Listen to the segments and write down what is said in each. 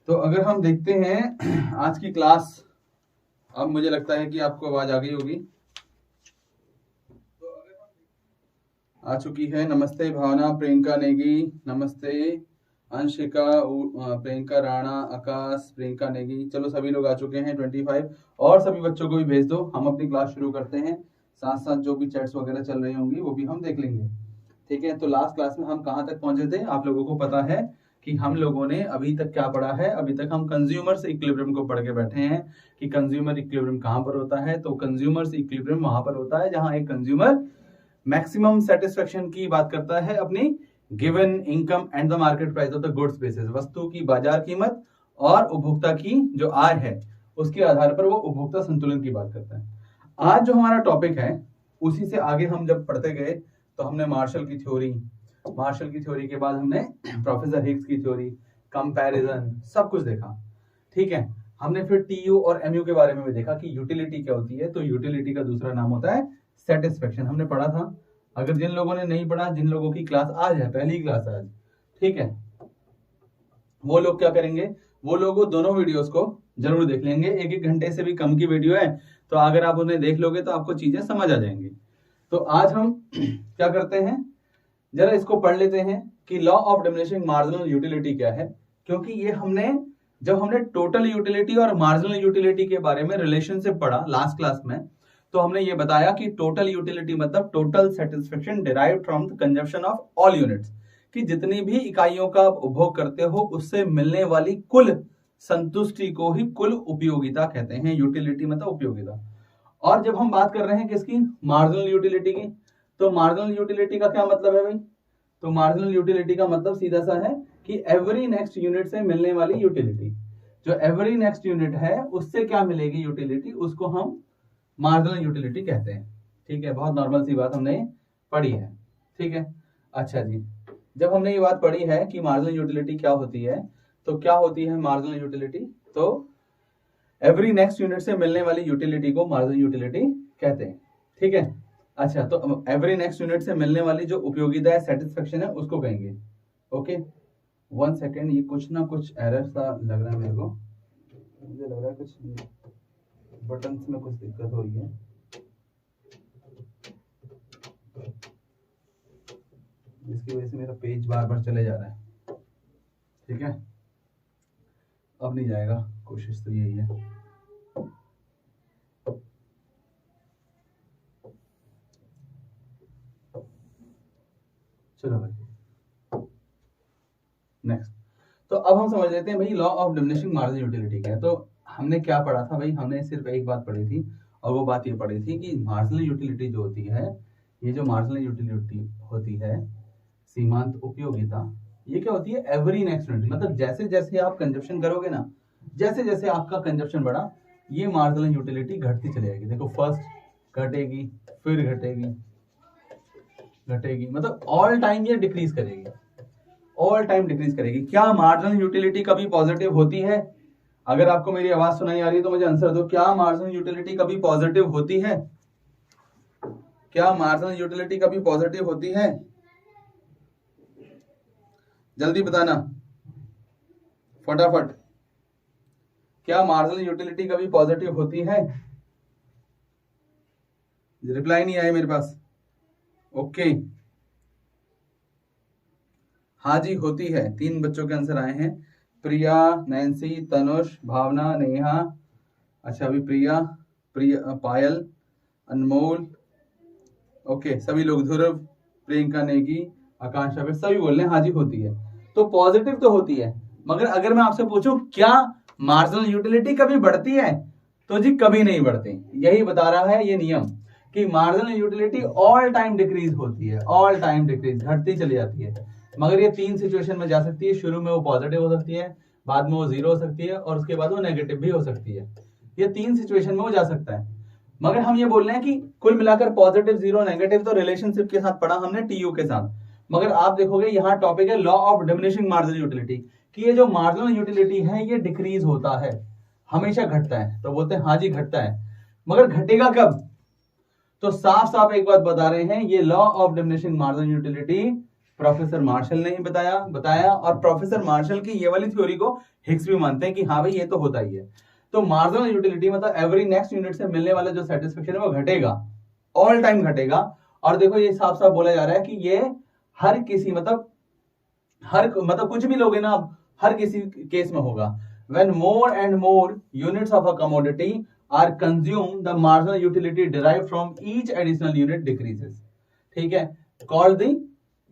तो अगर हम देखते हैं आज की क्लास, अब मुझे लगता है कि आपको आवाज आ गई होगी, आ चुकी है। नमस्ते भावना, प्रियंका नेगी, नमस्ते अंशिका, प्रियंका राणा, आकाश, प्रियंका नेगी। चलो सभी लोग आ चुके हैं 25, और सभी बच्चों को भी भेज दो। हम अपनी क्लास शुरू करते हैं, साथ साथ जो भी चैट्स वगैरह चल रही होंगी वो भी हम देख लेंगे। ठीक है, तो लास्ट क्लास में हम कहाँ तक पहुंचे थे? आप लोगों को पता है कि हम लोगों ने अभी तक क्या पढ़ा है। अभी तक हम कंज्यूमर्स इक्विलिब्रियम को पढ़ के बैठे हैं कि कंज्यूमर इक्विलिब्रियम कहाँ पर होता है। तो कंज्यूमर्स इक्विलिब्रियम वहां पर होता है जहां एक कंज्यूमर मैक्सिमम सेटिस्फेक्शन की बात करता है अपनी given income and the market price of the goods basis, वस्तु की बाजार कीमत और उपभोक्ता की जो आय है उसके आधार पर वो उपभोक्ता संतुलन की बात करता है। आज जो हमारा टॉपिक है उसी से आगे हम जब पढ़ते गए तो हमने मार्शल की थ्योरी के बाद हमने प्रोफेसर हिग्स की थ्योरी, कंपैरिजन, सब कुछ देखा। ठीक है, हमने फिर टीयू और एमयू के बारे में भी देखा कि यूटिलिटी क्या होती है। तो यूटिलिटी का दूसरा नाम होता है सेटिस्फेक्शन, हमने पढ़ा था। अगर जिन लोगों ने नहीं पढ़ा, जिन लोगों की क्लास आज है, पहली क्लास आज, ठीक है, वो लोग क्या करेंगे, वो लोग दोनों वीडियोस को जरूर देख लेंगे। 1-1 घंटे से भी कम की वीडियो है, तो अगर आप उन्हें देख लोगे तो आपको चीजें समझ आ जाएंगी। तो आज हम क्या करते हैं, जरा इसको पढ़ लेते हैं कि law of diminishing marginal utility क्या है। क्योंकि ये जब हमने टोटल यूटिलिटी और मार्जिनल यूटिलिटी के बारे में रिलेशनशिप पढ़ा लास्ट क्लास में, तो हमने ये बताया कि टोटल यूटिलिटी मतलब total satisfaction derived from the consumption of all units, कि जितनी भी इकाइयों का आप उपभोग करते हो उससे मिलने वाली कुल संतुष्टि को ही कुल उपयोगिता कहते हैं। यूटिलिटी मतलब उपयोगिता। और जब हम बात कर रहे हैं किसकी, मार्जिनल यूटिलिटी की, तो मार्जिनल यूटिलिटी का क्या मतलब है भाई? तो मार्जिनल यूटिलिटी का मतलब सीधा सा है कि एवरी नेक्स्ट यूनिट से मिलने वाली यूटिलिटी। जो एवरी नेक्स्ट यूनिट है उससे क्या मिलेगी यूटिलिटी, उसको हम मार्जिनल यूटिलिटी कहते हैं। ठीक है, बहुत नॉर्मल सी बात हमने पढ़ी है। ठीक है, अच्छा जी, जब हमने ये बात पढ़ी है कि मार्जिनल यूटिलिटी क्या होती है, तो क्या होती है मार्जिनल यूटिलिटी? तो एवरी नेक्स्ट यूनिट से मिलने वाली यूटिलिटी को मार्जिनल यूटिलिटी कहते हैं। ठीक है, अच्छा, तो एवरी नेक्स्ट यूनिट से मिलने वाली जो उपयोगिता है, सेटिस्फेक्शन है, उसको कहेंगे। ओके, 1 सेकेंड, ये कुछ ना कुछ एरर सा लग रहा है मेरे को, मुझे लग रहा है कुछ बटन्स में कुछ दिक्कत हो रही है। जिसकी वजह से मेरा पेज बार बार चले जा रहा है। ठीक है, अब नहीं जाएगा, कोशिश तो यही है। चलो भाई, नेक्स्ट। तो अब हम समझ लेते हैं भाई law of diminishing marginal utility क्या है। तो हमने क्या पढ़ा था भाई? हमने सिर्फ एक बात पढ़ी थी, और वो बात ये पढ़ी थी कि मार्जिनल यूटिलिटी जो होती है, ये जो मार्जिनल यूटिलिटी होती है, सीमांत उपयोगिता, ये क्या होती है? एवरी नेक्स्ट यूनिट, मतलब जैसे जैसे आप कंजप्शन करोगे ना, जैसे जैसे आपका कंजप्शन बढ़ा, ये मार्जिनल यूटिलिटी घटती चली जाएगी। देखो, फर्स्ट घटेगी, फिर घटेगी, मतलब ऑल टाइम ये डिक्रीज करेगी, ऑल टाइम डिक्रीज करेगी। क्या मार्जिनल यूटिलिटी कभी पॉजिटिव होती है? अगर आपको मेरी आवाज सुनाई आ रही है तो मुझे आंसर दो, क्या मार्जिनल यूटिलिटी कभी पॉजिटिव होती है? क्या मार्जिनल यूटिलिटी कभी पॉजिटिव होती है? जल्दी बताना फटाफट, क्या मार्जिनल यूटिलिटी कभी पॉजिटिव होती है? रिप्लाई नहीं आया मेरे पास। ओके, हाँ जी होती है। 3 बच्चों के आंसर आए हैं, प्रिया, नैन्सी, तनुष, भावना, नेहा। अच्छा, अभी प्रिया, पायल, अनमोल, ओके, सभी लोग, ध्रुव, प्रियंका नेगी, आकांक्षा, फिर सभी बोल रहे हैं हाँ जी होती है। तो पॉजिटिव तो होती है, मगर अगर मैं आपसे पूछूं क्या मार्जिनल यूटिलिटी कभी बढ़ती है, तो जी कभी नहीं बढ़ती। यही बता रहा है ये नियम कि marginal utility all time decrease होती है, ऑल टाइम डिक्रीज, घटती चली जाती है। मगर ये 3 सिचुएशन में जा सकती है। शुरू में वो पॉजिटिव हो सकती है, बाद में वो 0 हो सकती है, और उसके बाद वो नेगेटिव भी हो सकती है। ये 3 सिचुएशन में वो जा सकता है। मगर हम ये बोल रहे हैं कि कुल मिलाकर पॉजिटिव, 0, नेगेटिव, तो रिलेशनशिप के साथ पढ़ा हमने टीयू के साथ। मगर आप देखोगे यहाँ टॉपिक है law of diminishing marginal utility, कि ये जो मार्जिनल यूटिलिटी है ये डिक्रीज होता है, हमेशा घटता है। तो बोलते हैं हाँ जी घटता है, मगर घटेगा कब? तो साफ साफ एक बात बता रहे हैं, ये law of diminishing marginal utility professor Marshall ने ही बताया और प्रोफेसर मार्शल की ये वाली थ्योरी को हिग्स भी मानते हैं कि हाँ भाई ये तो होता ही है। तो मार्जिनल यूटिलिटी मतलब एवरी नेक्स्ट यूनिट से मिलने वाला जो सेटिस्फेक्शन है वो घटेगा, ऑल टाइम घटेगा। और देखो ये साफ साफ बोला जा रहा है कि ये हर किसी मतलब कुछ भी लोगे ना आप, हर किसी केस में होगा। When more and more units of a commodity are consumed, the marginal utility derived from each additional unit decreases. ठीक है, called the,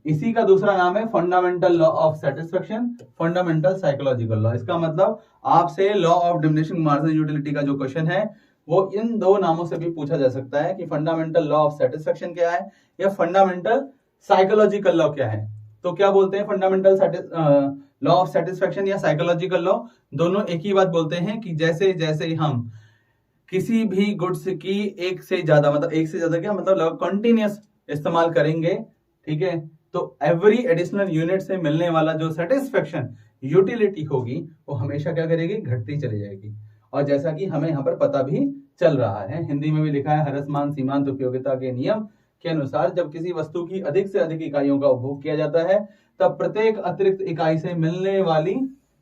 इसी का दूसरा नाम है fundamental law of satisfaction, fundamental psychological law. इसका मतलब आपसे law of diminishing marginal utility का जो क्वेश्चन है वो इन दो नामों से भी पूछा जा सकता है कि फंडामेंटल लॉ ऑफ सेटिस्फेक्शन क्या है या फंडामेंटल साइकोलॉजिकल लॉ क्या है। तो क्या बोलते हैं फंडामेंटल लॉ ऑफ सेटिस्फेक्शन या साइकोलॉजिकल लॉ, दोनों एक ही बात बोलते हैं कि जैसे जैसे हम किसी भी गुड्स की एक से ज्यादा क्या मतलब कंटिन्यूस इस्तेमाल करेंगे, ठीक है, तो एवरी एडिशनल यूनिट से मिलने वाला जो सेटिस्फेक्शन यूटिलिटी होगी वो हमेशा क्या करेगी, घटती चली जाएगी। और जैसा कि हमें यहाँ पर पता भी चल रहा है, हिंदी में भी लिखा है, हरसमान सीमांत उपयोगिता के नियम के अनुसार जब किसी वस्तु की अधिक से अधिक इकाइयों का उपभोग किया जाता है तब प्रत्येक अतिरिक्त इकाई से मिलने वाली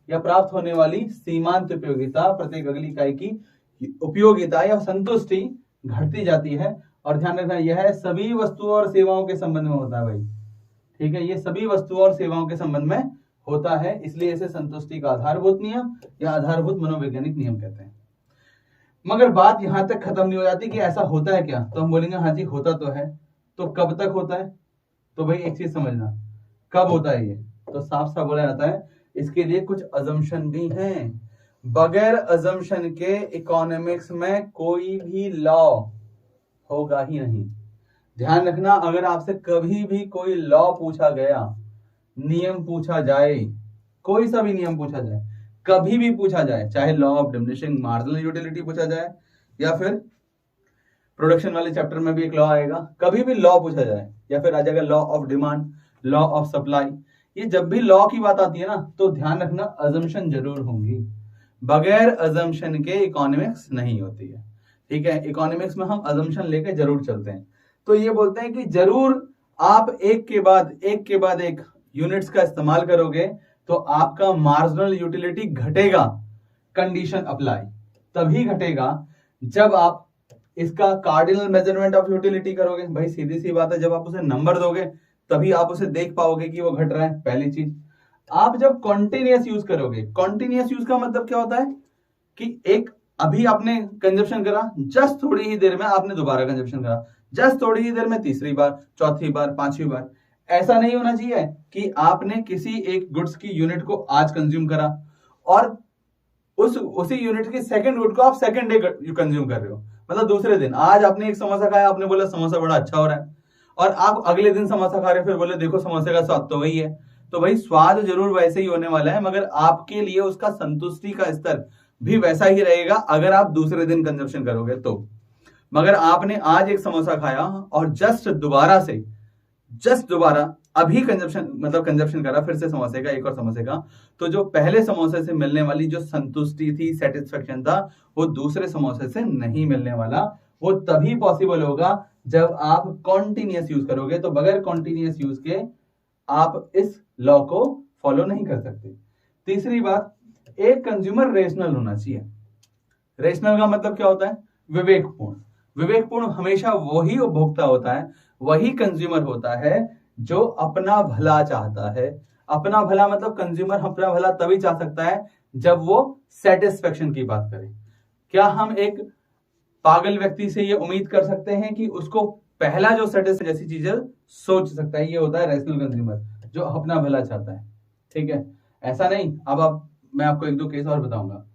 या प्राप्त होने वाली सीमांत उपयोगिता, प्रत्येक अगली इकाई की उपयोगिता या संतुष्टि घटती जाती है। और ध्यान रखना यह सभी वस्तुओं और सेवाओं के संबंध में होता है भाई, ठीक है, ये सभी वस्तुओं और सेवाओं के संबंध में होता है, इसलिए इसे संतुष्टि का आधारभूत नियम या आधारभूत मनोवैज्ञानिक नियम कहते हैं। मगर बात यहां तक खत्म नहीं हो जाती कि ऐसा होता है क्या, तो हम बोलेंगे हाँ जी होता तो है, तो कब तक होता है, तो भाई एक चीज समझना, कब होता है ये, तो साफ साफ बोला जाता है इसके लिए कुछ अजम्पशन भी हैं। बगैर अजम्पशन के इकोनॉमिक्स में कोई भी लॉ होगा ही नहीं। ध्यान रखना, अगर आपसे कभी भी कोई लॉ पूछा गया, नियम पूछा जाए, कोई सा भी नियम पूछा जाए, कभी भी पूछा जाए, चाहे law of diminishing marginal utility पूछा जाए या फिर प्रोडक्शन वाले चैप्टर में भी एक लॉ आएगा, कभी भी लॉ पूछा जाए या फिर आ जाएगा law of demand, law of supply, ये जब भी लॉ की बात आती है ना तो ध्यान रखना अजम्पशन जरूर होंगी। बगैर अजम्पशन के इकोनॉमिक्स नहीं होती है, ठीक है, इकोनॉमिक्स में हम अजम्पशन लेके जरूर चलते हैं। तो ये बोलते हैं कि जरूर आप एक के बाद एक यूनिट्स का इस्तेमाल करोगे तो आपका मार्जिनल यूटिलिटी घटेगा। कंडीशन अप्लाई तभी घटेगा जब आप इसका कार्डिनल मेजरमेंट ऑफ यूटिलिटी करोगे। भाई सीधी सी बात है, जब आप उसे नंबर दोगे तभी आप उसे देख पाओगे कि वो घट रहा है। पहली चीज, आप जब कॉन्टिन्यूअस यूज करोगे, कॉन्टिन्यूअस यूज का मतलब क्या होता है कि एक अभी आपने कंजप्शन करा, जस्ट थोड़ी ही देर में आपने दोबारा कंजप्शन करा, जस्ट थोड़ी ही देर में तीसरी बार, चौथी बार, पांचवी बार। ऐसा नहीं होना चाहिए कि आपने किसी एक गुड्स की यूनिट को आज कंज्यूम करा और उसी यूनिट की सेकंड गुड को आप सेकंड डे कंज्यूम कर रहे हो। मतलब दूसरे दिन आज आपने एक समोसा खाया, आपने बोला समोसा बड़ा अच्छा हो रहा है, और आप अगले दिन समोसा खा रहे हो, फिर बोले देखो समोसे का स्वाद तो वही है। तो भाई स्वाद जरूर वैसे ही होने वाला है, मगर आपके लिए उसका संतुष्टि का स्तर भी वैसा ही रहेगा अगर आप दूसरे दिन कंजप्शन करोगे तो। मगर आपने आज एक समोसा खाया और जस्ट दोबारा अभी कंजप्शन करा फिर से समोसे का, एक और समोसे का, तो जो पहले समोसे से मिलने वाली जो संतुष्टि थी, सेटिस्फेक्शन था, वो दूसरे समोसे से नहीं मिलने वाला। वो तभी पॉसिबल होगा जब आप कॉन्टिन्यूअस यूज करोगे। तो बगैर कॉन्टिन्यूअस यूज के आप इस लॉ को फॉलो नहीं कर सकते। तीसरी बात, एक कंज्यूमर रेशनल होना चाहिए। रेशनल का मतलब क्या होता है, विवेकपूर्ण। विवेकपूर्ण हमेशा वही उपभोक्ता होता है, वही कंज्यूमर होता है जो अपना भला चाहता है। अपना भला मतलब कंज्यूमर अपना भला तभी चाह सकता है जब वो सेटिस्फेक्शन की बात करे। क्या हम एक पागल व्यक्ति से ये उम्मीद कर सकते हैं कि उसको पहला जो सेटिस्फेक्शन जैसी चीजें सोच सकता है? ये होता है रेशनल कंज्यूमर जो अपना भला चाहता है, ठीक है, ऐसा नहीं। अब मैं आपको एक दो केस और बताऊंगा।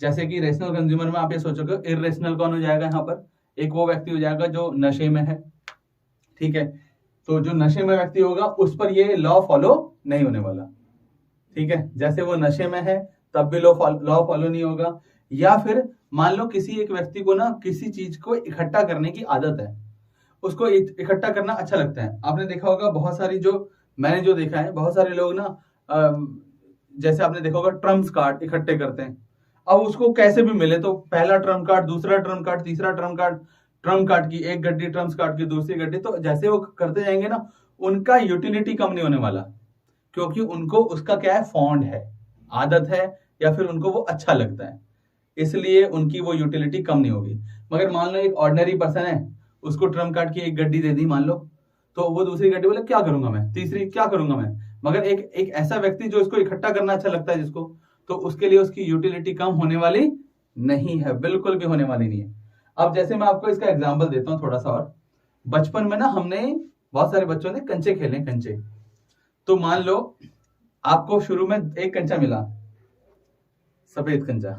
जैसे कि रेशनल कंज्यूमर में आप ये सोचोगे, इररेशनल कौन हो जाएगा यहाँ पर? एक वो व्यक्ति हो जाएगा जो नशे में है, ठीक है, तो जो नशे में व्यक्ति होगा उस पर ये लॉ फॉलो नहीं होने वाला, ठीक है, जैसे वो नशे में है तब भी लॉ फॉलो नहीं होगा। या फिर मान लो किसी एक व्यक्ति को ना किसी चीज को इकट्ठा करने की आदत है, उसको इकट्ठा करना अच्छा लगता है। आपने देखा होगा बहुत सारी, जो मैंने जो देखा है, बहुत सारे लोग ना जैसे आपने देखा होगा ट्रम्प्स कार्ड इकट्ठे करते हैं। अब उसको कैसे भी मिले तो पहला ट्रम्प कार्ड, दूसरा ट्रम्प कार्ड, तीसरा ट्रम्प कार्ड की एक गड्डी, ट्रम्प्स कार्ड की दूसरी गड्डी, तो जैसे वो करते जाएंगे ना उनका यूटिलिटी कम नहीं होने वाला, क्योंकि उनको उसका क्या है, फॉन्ड है, आदत है, या फिर उनको वो अच्छा लगता है, इसलिए उनकी वो यूटिलिटी कम नहीं होगी। मगर मान लो एक ऑर्डिनरी पर्सन है, उसको ट्रम्प कार्ड की एक गड्डी दे दी मान लो, तो वो दूसरी गड्डी बोले क्या करूंगा मैं, तीसरी क्या करूंगा मैं। मगर एक ऐसा व्यक्ति जो इसको इकट्ठा करना अच्छा लगता है जिसको, तो उसके लिए उसकी यूटिलिटी कम होने वाली नहीं है, बिल्कुल भी होने वाली नहीं है। अब जैसे मैं आपको इसका एग्जाम्पल देता हूँ थोड़ा सा और। बचपन में ना हमने, बहुत सारे बच्चों ने कंचे खेले, कंचे। तो मान लो आपको शुरू में एक कंचा मिला, सफेद कंचा,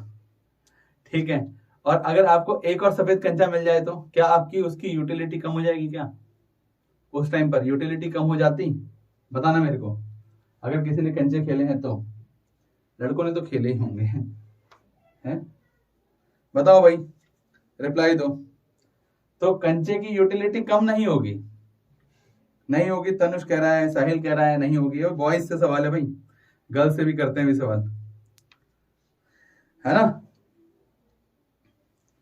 ठीक है, और अगर आपको एक और सफेद कंचा मिल जाए तो क्या आपकी उसकी यूटिलिटी कम हो जाएगी क्या? उस टाइम पर यूटिलिटी कम हो जाती? बताना मेरे को, अगर किसी ने कंचे खेले हैं तो। लड़कों ने तो खेले ही होंगे, हैं? बताओ भाई, रिप्लाई दो। तो कंचे की यूटिलिटी कम नहीं होगी, नहीं होगी। तनुष कह रहा है, साहिल कह रहा है नहीं होगी। और बॉयज से सवाल है भाई, गर्ल्स से भी करते हैं भी सवाल, है ना?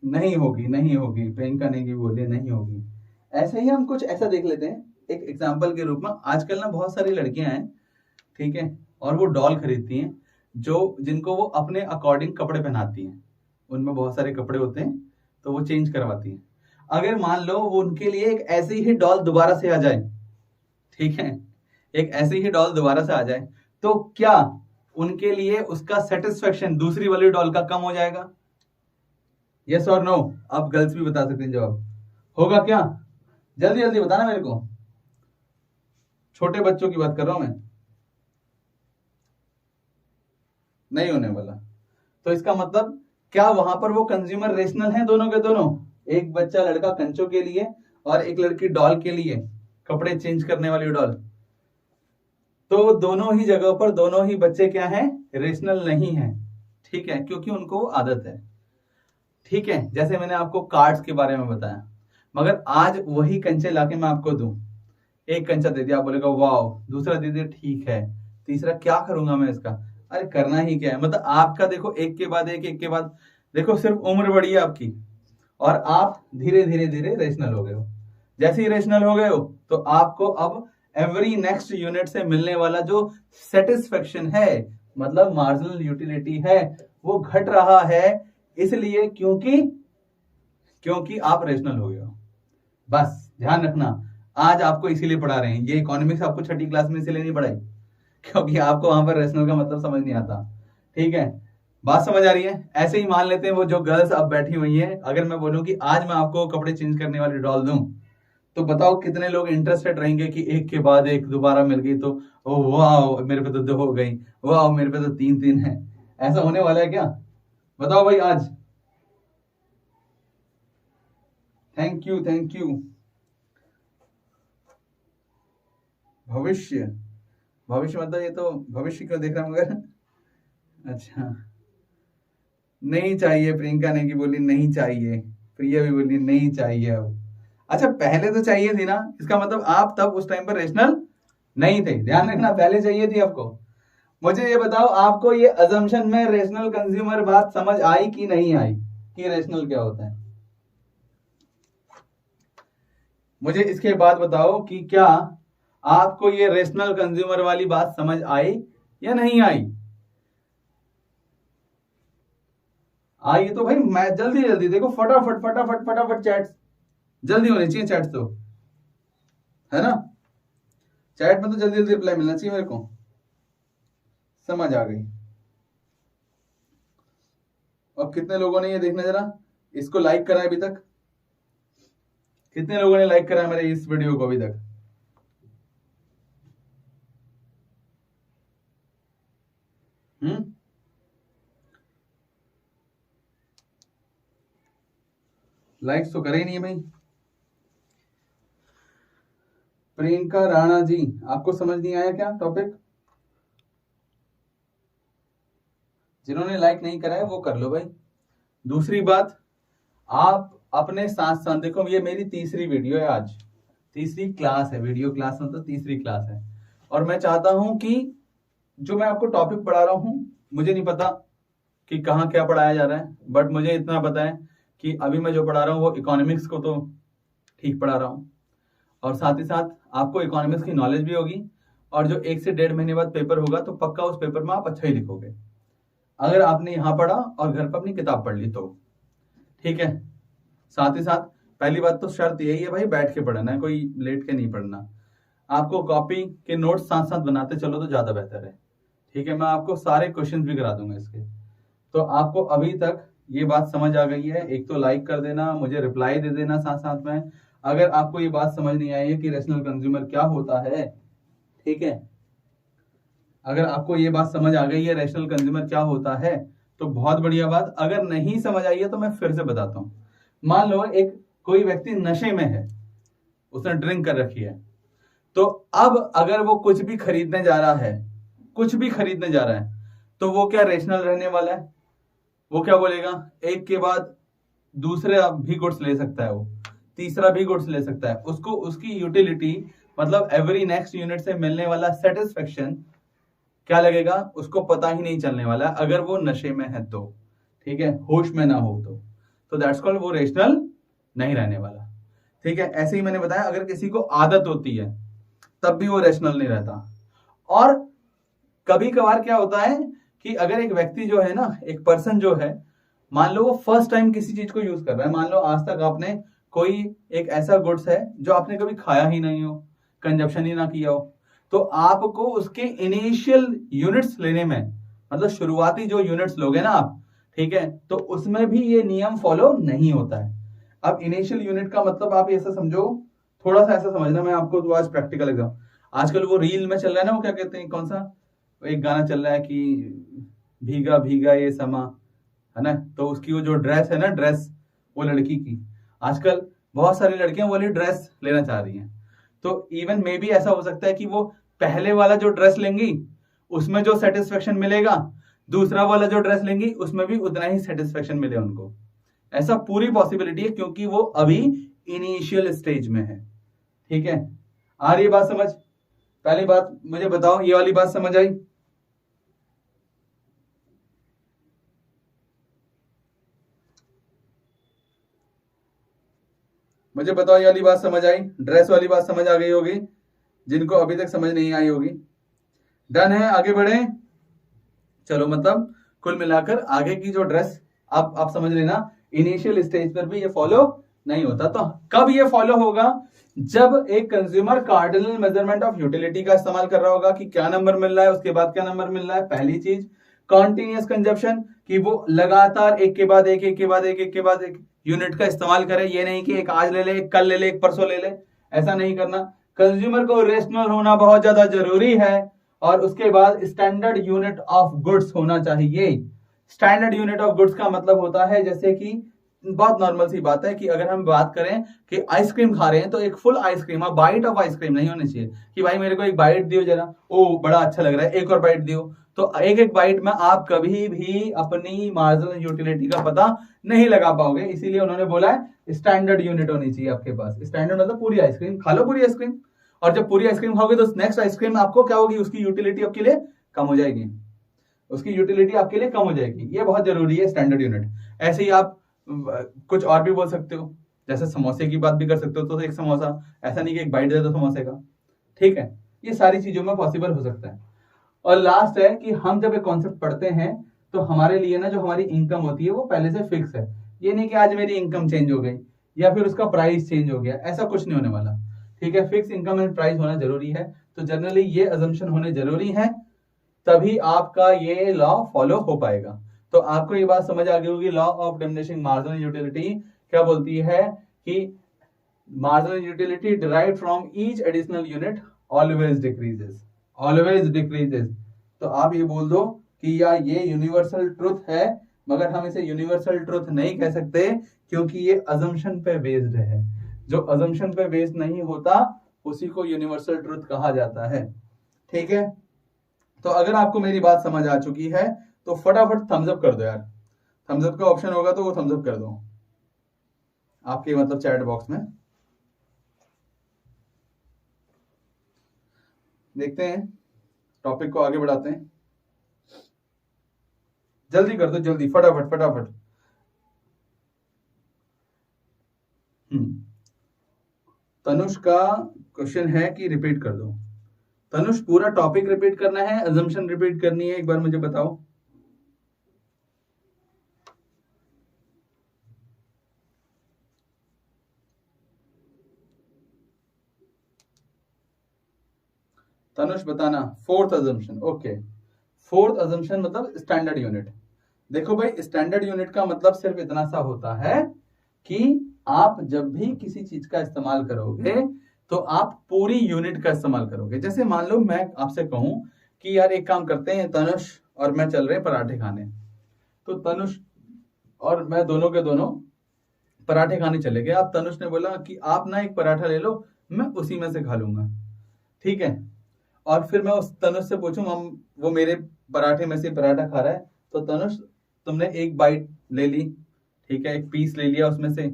नहीं होगी, नहीं होगी, प्रियंका नेगी बोले नहीं होगी। ऐसे ही हम कुछ ऐसा देख लेते हैं एक एग्जाम्पल के रूप में। आजकल ना बहुत सारी लड़कियां हैं, ठीक है, और वो डॉल खरीदती हैं, जो जिनको वो अपने अकॉर्डिंग कपड़े पहनाती हैं। उनमें बहुत सारे कपड़े होते हैं, तो वो चेंज करवाती हैं। अगर मान लो वो उनके लिए एक ऐसी ही डॉल दोबारा से आ जाए, ठीक है, एक ऐसी ही डॉल दोबारा से आ जाए, तो क्या उनके लिए उसका सेटिस्फेक्शन दूसरी वाली डॉल का कम हो जाएगा? यस और नो? आप गर्ल्स भी बता सकते हैं जवाब, होगा क्या? जल्दी जल्दी बताना मेरे को, छोटे बच्चों की बात कर रहा हूं मैं। नहीं होने वाला। तो इसका मतलब क्या वहां पर वो कंज्यूमर रेशनल हैं दोनों के दोनों? एक बच्चा लड़का कंचों के लिए और एक लड़की डॉल के लिए, कपड़े चेंज करने वाली डॉल। तो दोनों ही जगह पर दोनों ही बच्चे क्या हैं, रेशनल नहीं है, ठीक है, क्योंकि उनको आदत है, ठीक है। जैसे मैंने आपको कार्ड्स के बारे में बताया, मगर आज वही कंचे लाके मैं आपको दूं, एक कंचा दे दिया, आप बोलेगा वाओ, दूसरा दे दिया ठीक है, तीसरा क्या करूंगा मैं इसका? अरे करना ही क्या है, मतलब आपका देखो एक के बाद एक के बाद, देखो सिर्फ उम्र बढ़ी है आपकी, और आप धीरे धीरे धीरे रेशनल हो गए हो। जैसे ही रेशनल हो गए हो, तो आपको अब एवरी नेक्स्ट यूनिट से मिलने वाला जो सेटिस्फेक्शन है, मतलब मार्जिनल यूटिलिटी है, वो घट रहा है, इसलिए क्योंकि आप रेशनल हो गए हो। बस ध्यान रखना, आज आपको इसीलिए पढ़ा रहे हैं, ये इकोनॉमिक्स आपको छठी क्लास में इसीलिए नहीं पढ़ाई, क्योंकि आपको वहां पर रेशनल का मतलब समझ नहीं आता, ठीक है। बात समझ आ रही है? ऐसे ही मान लेते हैं वो जो गर्ल्स अब बैठी हुई हैं, अगर मैं बोलूं कि आज मैं आपको कपड़े चेंज करने वाली डॉल दूं, तो बताओ कितने लोग इंटरेस्टेड रहेंगे कि एक के बाद एक दोबारा मिल गई तो ओ वाह मेरे पे तो दो हो गई, वाह मेरे पे तो तीन तीन है। ऐसा होने वाला है क्या? बताओ भाई आज। Thank you, thank you. भविष्य, भविष्य मतलब ये तो भविष्य क्यों देख रहा हूं मगर? अच्छा, नहीं चाहिए, प्रियंका ने की बोली नहीं चाहिए, प्रिया भी बोली नहीं चाहिए अब। अच्छा पहले तो चाहिए थी ना, इसका मतलब आप तब उस टाइम पर रेशनल नहीं थे, ध्यान रखना, पहले चाहिए थी आपको। मुझे ये बताओ, आपको ये अजम्पशन में रेशनल कंज्यूमर बात समझ आई कि नहीं आई, कि रेशनल क्या होता है? मुझे इसके बाद बताओ कि क्या आपको ये रेशनल कंज्यूमर वाली बात समझ आई या नहीं आई? आइए तो भाई, मैं जल्दी जल्दी देखो, फटाफट फटाफट फटाफट चैट्स जल्दी होनी चाहिए, चैट्स तो, है ना? चैट में तो जल्दी जल्दी रिप्लाई मिलना चाहिए मेरे को। समझ आ गई? और कितने लोगों ने ये देखना जरा, इसको लाइक करा है अभी तक? कितने लोगों ने लाइक करा है मेरे इस वीडियो को अभी तक? लाइक्स तो करे ही नहीं है भाई। प्रियंका राणा जी, आपको समझ नहीं आया क्या टॉपिक? जिन्होंने लाइक नहीं करा है वो कर लो भाई। दूसरी बात, आप अपने साथ साथ देखो, ये मेरी तीसरी वीडियो है आज, तीसरी क्लास है, वीडियो क्लास मतलब तीसरी क्लास है, और मैं चाहता हूं कि जो मैं आपको टॉपिक पढ़ा रहा हूं, मुझे नहीं पता कि कहाँ क्या पढ़ाया जा रहा है, बट मुझे इतना पता है कि अभी मैं जो पढ़ा रहा हूँ वो इकोनॉमिक्स को तो ठीक पढ़ा रहा हूँ, और साथ ही साथ आपको इकोनॉमिक्स की नॉलेज भी होगी, और जो 1 से 1.5 महीने बाद पेपर होगा तो पक्का उस पेपर में आप अच्छा ही लिखोगे, अगर आपने यहाँ पढ़ा और घर पर अपनी किताब पढ़ ली तो। ठीक है, साथ ही साथ पहली बात तो शर्त यही है भाई, बैठ के पढ़ना है, कोई लेट के नहीं पढ़ना। आपको कॉपी के नोट्स साथ साथ बनाते चलो तो ज्यादा बेहतर है। ठीक है, मैं आपको सारे क्वेश्चंस भी करा दूंगा इसके। तो आपको अभी तक ये बात समझ आ गई है, एक तो लाइक कर देना, मुझे रिप्लाई दे देना साथ साथ में। अगर आपको ये बात समझ नहीं आई है कि रैशनल कंज्यूमर क्या होता है, ठीक है, अगर आपको ये बात समझ आ गई है रैशनल कंज्यूमर क्या होता है तो बहुत बढ़िया बात। अगर नहीं समझ आई है तो मैं फिर से बताता हूं। मान लो एक कोई व्यक्ति नशे में है, उसने ड्रिंक कर रखी है, तो अब अगर वो कुछ भी खरीदने जा रहा है, कुछ भी खरीदने जा रहा है, तो वो क्या रेशनल रहने वाला है? वो क्या बोलेगा, एक के बाद दूसरे भी गुड्स ले सकता है, वो तीसरा भी गुड्स ले सकता है, उसको उसकी यूटिलिटी मतलब एवरी नेक्स्ट यूनिट से मिलने वाला सेटिस्फेक्शन क्या लगेगा, उसको पता ही नहीं चलने वाला अगर वो नशे में है तो। ठीक है, होश में ना हो तो दैट्स कॉल्ड वो रेशनल नहीं रहने वाला। ठीक है, ऐसे ही मैंने बताया अगर किसी को आदत होती है तब भी वो रेशनल नहीं रहता। और कभी कभार क्या होता है कि अगर एक व्यक्ति जो है ना, एक पर्सन जो है, मान लो वो फर्स्ट टाइम किसी चीज को यूज कर रहा है, मान लो आज तक आपने कोई एक ऐसा गुड्स है जो आपने कभी खाया ही नहीं हो, कंजप्शन ही ना किया हो, तो आपको उसके इनिशियल यूनिट्स लेने में, मतलब शुरुआती जो यूनिट्स लोगे ना आप, ठीक है, तो उसमें भी ये नियम फॉलो नहीं होता है। अब इनिशियल यूनिट का मतलब आप ऐसा समझो, थोड़ा सा ऐसा समझना, मैं आपको तो आज प्रैक्टिकल एग्जाम, आजकल वो रील में चल रहा है ना, वो क्या कहते हैं, कौन सा एक गाना चल रहा है कि भीगा भीगा ये समा, है ना, तो उसकी वो जो ड्रेस है ना, ड्रेस वो लड़की की, आजकल बहुत सारी लड़कियां वो वाली ड्रेस लेना चाह रही हैं। तो इवन मे भी ऐसा हो सकता है कि वो पहले वाला जो ड्रेस लेंगी उसमें जो सेटिस्फेक्शन मिलेगा, दूसरा वाला जो ड्रेस लेंगी उसमें भी उतना ही सेटिस्फेक्शन मिले उनको। ऐसा पूरी पॉसिबिलिटी है क्योंकि वो अभी इनिशियल स्टेज में है। ठीक है, आ रही बात समझ? पहली बात मुझे बताओ, ये वाली बात समझ आई? मुझे बताओ ये वाली बात समझ आई? ड्रेस वाली बात समझ आ गई होगी, जिनको अभी तक समझ नहीं आई होगी। डन है, आगे बढ़े। चलो, मतलब कुल मिलाकर आगे की जो ड्रेस आप समझ लेना, इनिशियल स्टेज पर भी ये फॉलो नहीं होता। तो कब ये फॉलो होगा? जब एक consumer cardinal measurement of utility का इस्तेमाल कर रहा होगा कि क्या नंबर मिल रहा है, उसके बाद क्या नंबर मिल रहा है। पहली चीज कॉन्टिन्यूअस कंजप्शन, कि वो लगातार एक के बाद एक, एक के बाद एक, एक के बाद एक यूनिट का इस्तेमाल करे। ये नहीं कि एक आज ले ले, एक कल ले ले, एक परसों ले ले, ऐसा नहीं करना। कंज्यूमर को रेशनल होना बहुत ज्यादा जरूरी है। और उसके बाद स्टैंडर्ड यूनिट ऑफ गुड्स होना चाहिए। स्टैंडर्ड यूनिट ऑफ गुड्स का मतलब होता है, जैसे कि बहुत नॉर्मल सी बात है कि अगर हम बात करें कि आइसक्रीम खा रहे हैं तो एक full ice cream, bite of ice cream नहीं होनी चाहिए कि भाई मेरे को एक बाइट दियो जरा, ओ बड़ा अच्छा लग रहा है, एक और बाइट दियो। तो एक एक बाइट में आप कभी भी अपनी मार्जिनल यूटिलिटी का पता नहीं लगा पाओगे, इसीलिए उन्होंने बोला है स्टैंडर्ड यूनिट होनी चाहिए आपके पास। स्टैंडर्ड मतलब पूरी आइसक्रीम खा लो, पूरी आइसक्रीम। और जब पूरी आइसक्रीम खाओगे तो नेक्स्ट आइसक्रीम आपको क्या होगी, उसकी यूटिलिटी आपके लिए कम हो जाएगी, उसकी यूटिलिटी आपके लिए कम हो जाएगी। ये बहुत जरूरी है, स्टैंडर्ड यूनिट। ऐसे ही आप कुछ और भी बोल सकते हो, जैसे समोसे की बात भी कर सकते हो, तो एक समोसा, ऐसा नहीं कि एक बाइट दे दो समोसे का। ठीक है, ये सारी चीजों में पॉसिबल हो सकता है। और लास्ट है कि हम जब एक कॉन्सेप्ट पढ़ते हैं तो हमारे लिए ना जो हमारी इनकम होती है वो पहले से फिक्स है। ये नहीं कि आज मेरी इनकम चेंज हो गई या फिर उसका प्राइस चेंज हो गया, ऐसा कुछ नहीं होने वाला। ठीक है, फिक्स इनकम एंड प्राइस होना जरूरी है। तो जनरली ये अजम्पशन होने जरूरी है, तभी आपका ये लॉ फॉलो हो पाएगा। तो आपको ये बात समझ आ गई होगी, law of diminishing marginal utility क्या बोलती है कि marginal utility derived from each additional unit always decreases, always decreases. तो आप ये बोल दो कि या ये यूनिवर्सल ट्रुथ है, मगर हम इसे यूनिवर्सल ट्रुथ नहीं कह सकते क्योंकि ये अजम्पशन पे बेस्ड है। जो अजम्पशन पे बेस्ड नहीं होता उसी को यूनिवर्सल ट्रुथ कहा जाता है। ठीक है, तो अगर आपको मेरी बात समझ आ चुकी है तो फटाफट थम्स अप कर दो यार। थम्स अप का ऑप्शन होगा तो वो थम्स अप कर दो आपके मतलब चैट बॉक्स में। देखते हैं, टॉपिक को आगे बढ़ाते हैं। जल्दी कर दो, जल्दी, फटाफट तनुष का क्वेश्चन है कि रिपीट कर दो। तनुष पूरा टॉपिक रिपीट करना है, अजम्पशन रिपीट करनी है, एक बार मुझे बताओ। तनुष बताना। Fourth assumption, okay. Fourth assumption मतलब स्टैंडर्ड यूनिट। देखो भाई, स्टैंडर्ड यूनिट का मतलब सिर्फ इतना सा होता है कि आप जब भी किसी चीज का इस्तेमाल करोगे तो आप पूरी यूनिट का इस्तेमाल करोगे। जैसे मान लो मैं आपसे कहूं कि यार एक काम करते हैं, तनुष और मैं चल रहे पराठे खाने, तो तनुष और मैं दोनों के दोनों पराठे खाने चले गए। अब तनुष ने बोला कि आप ना एक पराठा ले लो, मैं उसी में से खा लूंगा, ठीक है। और फिर मैं उस तनुष से पूछूं, हम वो मेरे पराठे में से पराठा खा रहा है, तो तनुष तुमने एक बाइट ले ली, ठीक है, एक पीस ले लिया उसमें से,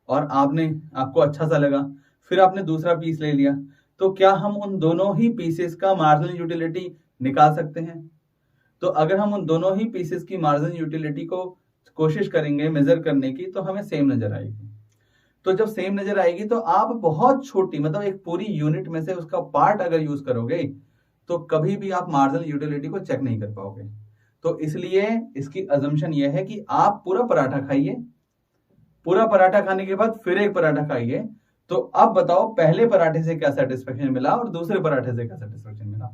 और आपको अच्छा सा लगा, फिर आपने दूसरा पीस ले लिया, तो क्या हम उन दोनों ही पीसेस का मार्जिनल यूटिलिटी निकाल सकते हैं? तो अगर हम उन दोनों ही पीसेस की मार्जिनल यूटिलिटी को कोशिश करेंगे मेजर करने की, तो हमें सेम नजर आएगी। तो जब सेम नजर आएगी तो आप बहुत छोटी, मतलब एक पूरी यूनिट में से उसका पार्ट अगर यूज करोगे तो कभी भी आप मार्जिनल यूटिलिटी को चेक नहीं कर पाओगे। तो इसलिए इसकी अजम्पशन यह है कि आप पूरा पराठा खाइए, पूरा पराठा खाने के बाद फिर एक पराठा खाइए, तो अब बताओ पहले पराठे से क्या सेटिस्फेक्शन मिला और दूसरे पराठे से क्या सेटिस्फेक्शन मिला।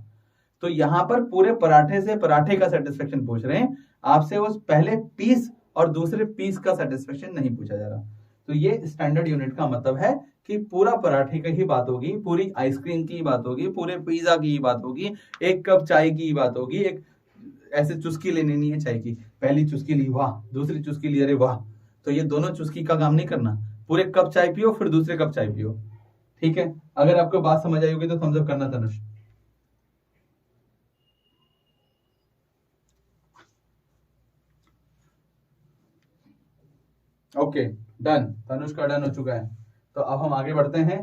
तो यहां पर पूरे पराठे से पराठे का सेटिस्फेक्शन पूछ रहे हैं, आपसे उस पहले पीस और दूसरे पीस का सेटिस्फेक्शन नहीं पूछा जा रहा। तो ये स्टैंडर्ड यूनिट का मतलब है कि पूरा पराठे की ही बात होगी, पूरी आइसक्रीम की बात होगी, पूरे पिज्जा की ही बात होगी, एक कप चाय की बात होगी। एक ऐसे चुस्की लेनी नहीं है चाय की, पहली चुस्की ली वाह, दूसरी चुस्की ली अरे वाह, तो ये दोनों चुस्की का काम नहीं करना। पूरे कप चाय पियो फिर दूसरे कप चाय पियो, ठीक है। अगर आपको बात समझ आई होगी तो थम्स अप करना तनुष। ओके डन, तनुष का डन हो चुका है। तो अब हम आगे बढ़ते हैं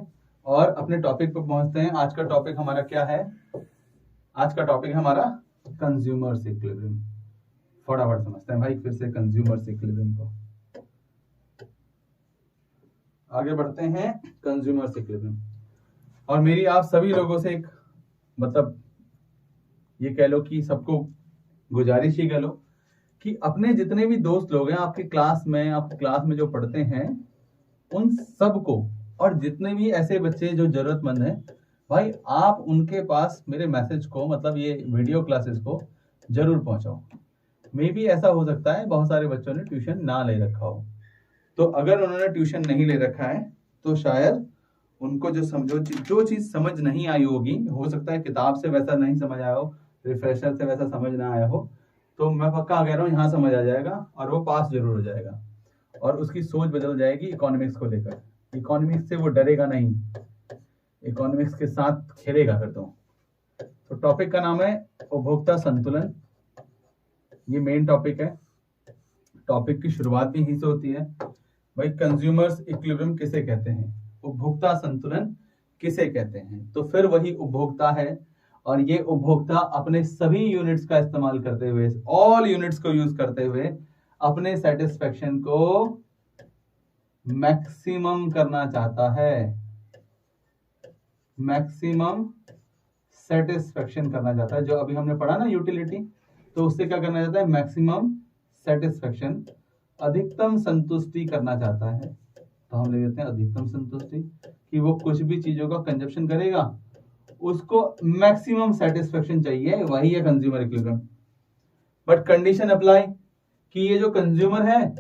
और अपने टॉपिक पर पहुंचते हैं। आज का टॉपिक हमारा क्या है? आज का टॉपिक हमारा कंज्यूमर्स इक्विलिब्रियम। फटाफट समझते हैं भाई फिर से कंज्यूमर्स इक्विलिब्रियम को। आगे बढ़ते हैं कंज्यूमर्स इक्विलिब्रियम। और मेरी आप सभी लोगों से एक, मतलब ये कह लो कि सबको गुजारिश ही कह लो कि अपने जितने भी दोस्त लोग हैं आपकी क्लास में जो पढ़ते हैं, उन सबको, और जितने भी ऐसे बच्चे जो जरूरतमंद हैं, भाई आप उनके पास मेरे मैसेज को, मतलब ये वीडियो क्लासेस को जरूर पहुंचाओ। मे भी ऐसा हो सकता है बहुत सारे बच्चों ने ट्यूशन ना ले रखा हो, तो अगर उन्होंने ट्यूशन नहीं ले रखा है तो शायद उनको जो चीज समझ नहीं आई होगी, हो सकता है किताब से वैसा नहीं समझ आया हो, रिफ्रेशर से वैसा समझ ना आया हो, तो मैं पक्का कह रहा हूँ यहाँ समझ आ जाएगा और वो पास जरूर हो जाएगा और उसकी सोच बदल जाएगी इकोनॉमिक्स को लेकर। इकोनॉमिक्स से वो डरेगा नहीं, इकोनॉमिक्स के साथ खेलेगा फिर तो टॉपिक का नाम है उपभोक्ता संतुलन। ये मेन टॉपिक है। टॉपिक की शुरुआत भी यहीं से होती है भाई। कंज्यूमर्स इक्विलिब्रियम किसे कहते हैं, उपभोक्ता संतुलन किसे कहते हैं? तो फिर वही उपभोक्ता है, और ये उपभोक्ता अपने सभी यूनिट्स का इस्तेमाल करते हुए, ऑल यूनिट्स को यूज करते हुए अपने सेटिस्फेक्शन को मैक्सिमम करना चाहता है, मैक्सिमम सेटिस्फेक्शन करना चाहता है। जो अभी हमने पढ़ा ना यूटिलिटी, तो उससे क्या करना चाहता है? मैक्सिमम सेटिस्फेक्शन, अधिकतम संतुष्टि करना चाहता है। तो हम ले लेते हैं अधिकतम संतुष्टि, कि वो कुछ भी चीजों का कंजप्शन करेगा उसको मैक्सिमम सेटिस्फेक्शन चाहिए, वही है consumer equilibrium. But condition apply कि ये जो कंज्यूमर है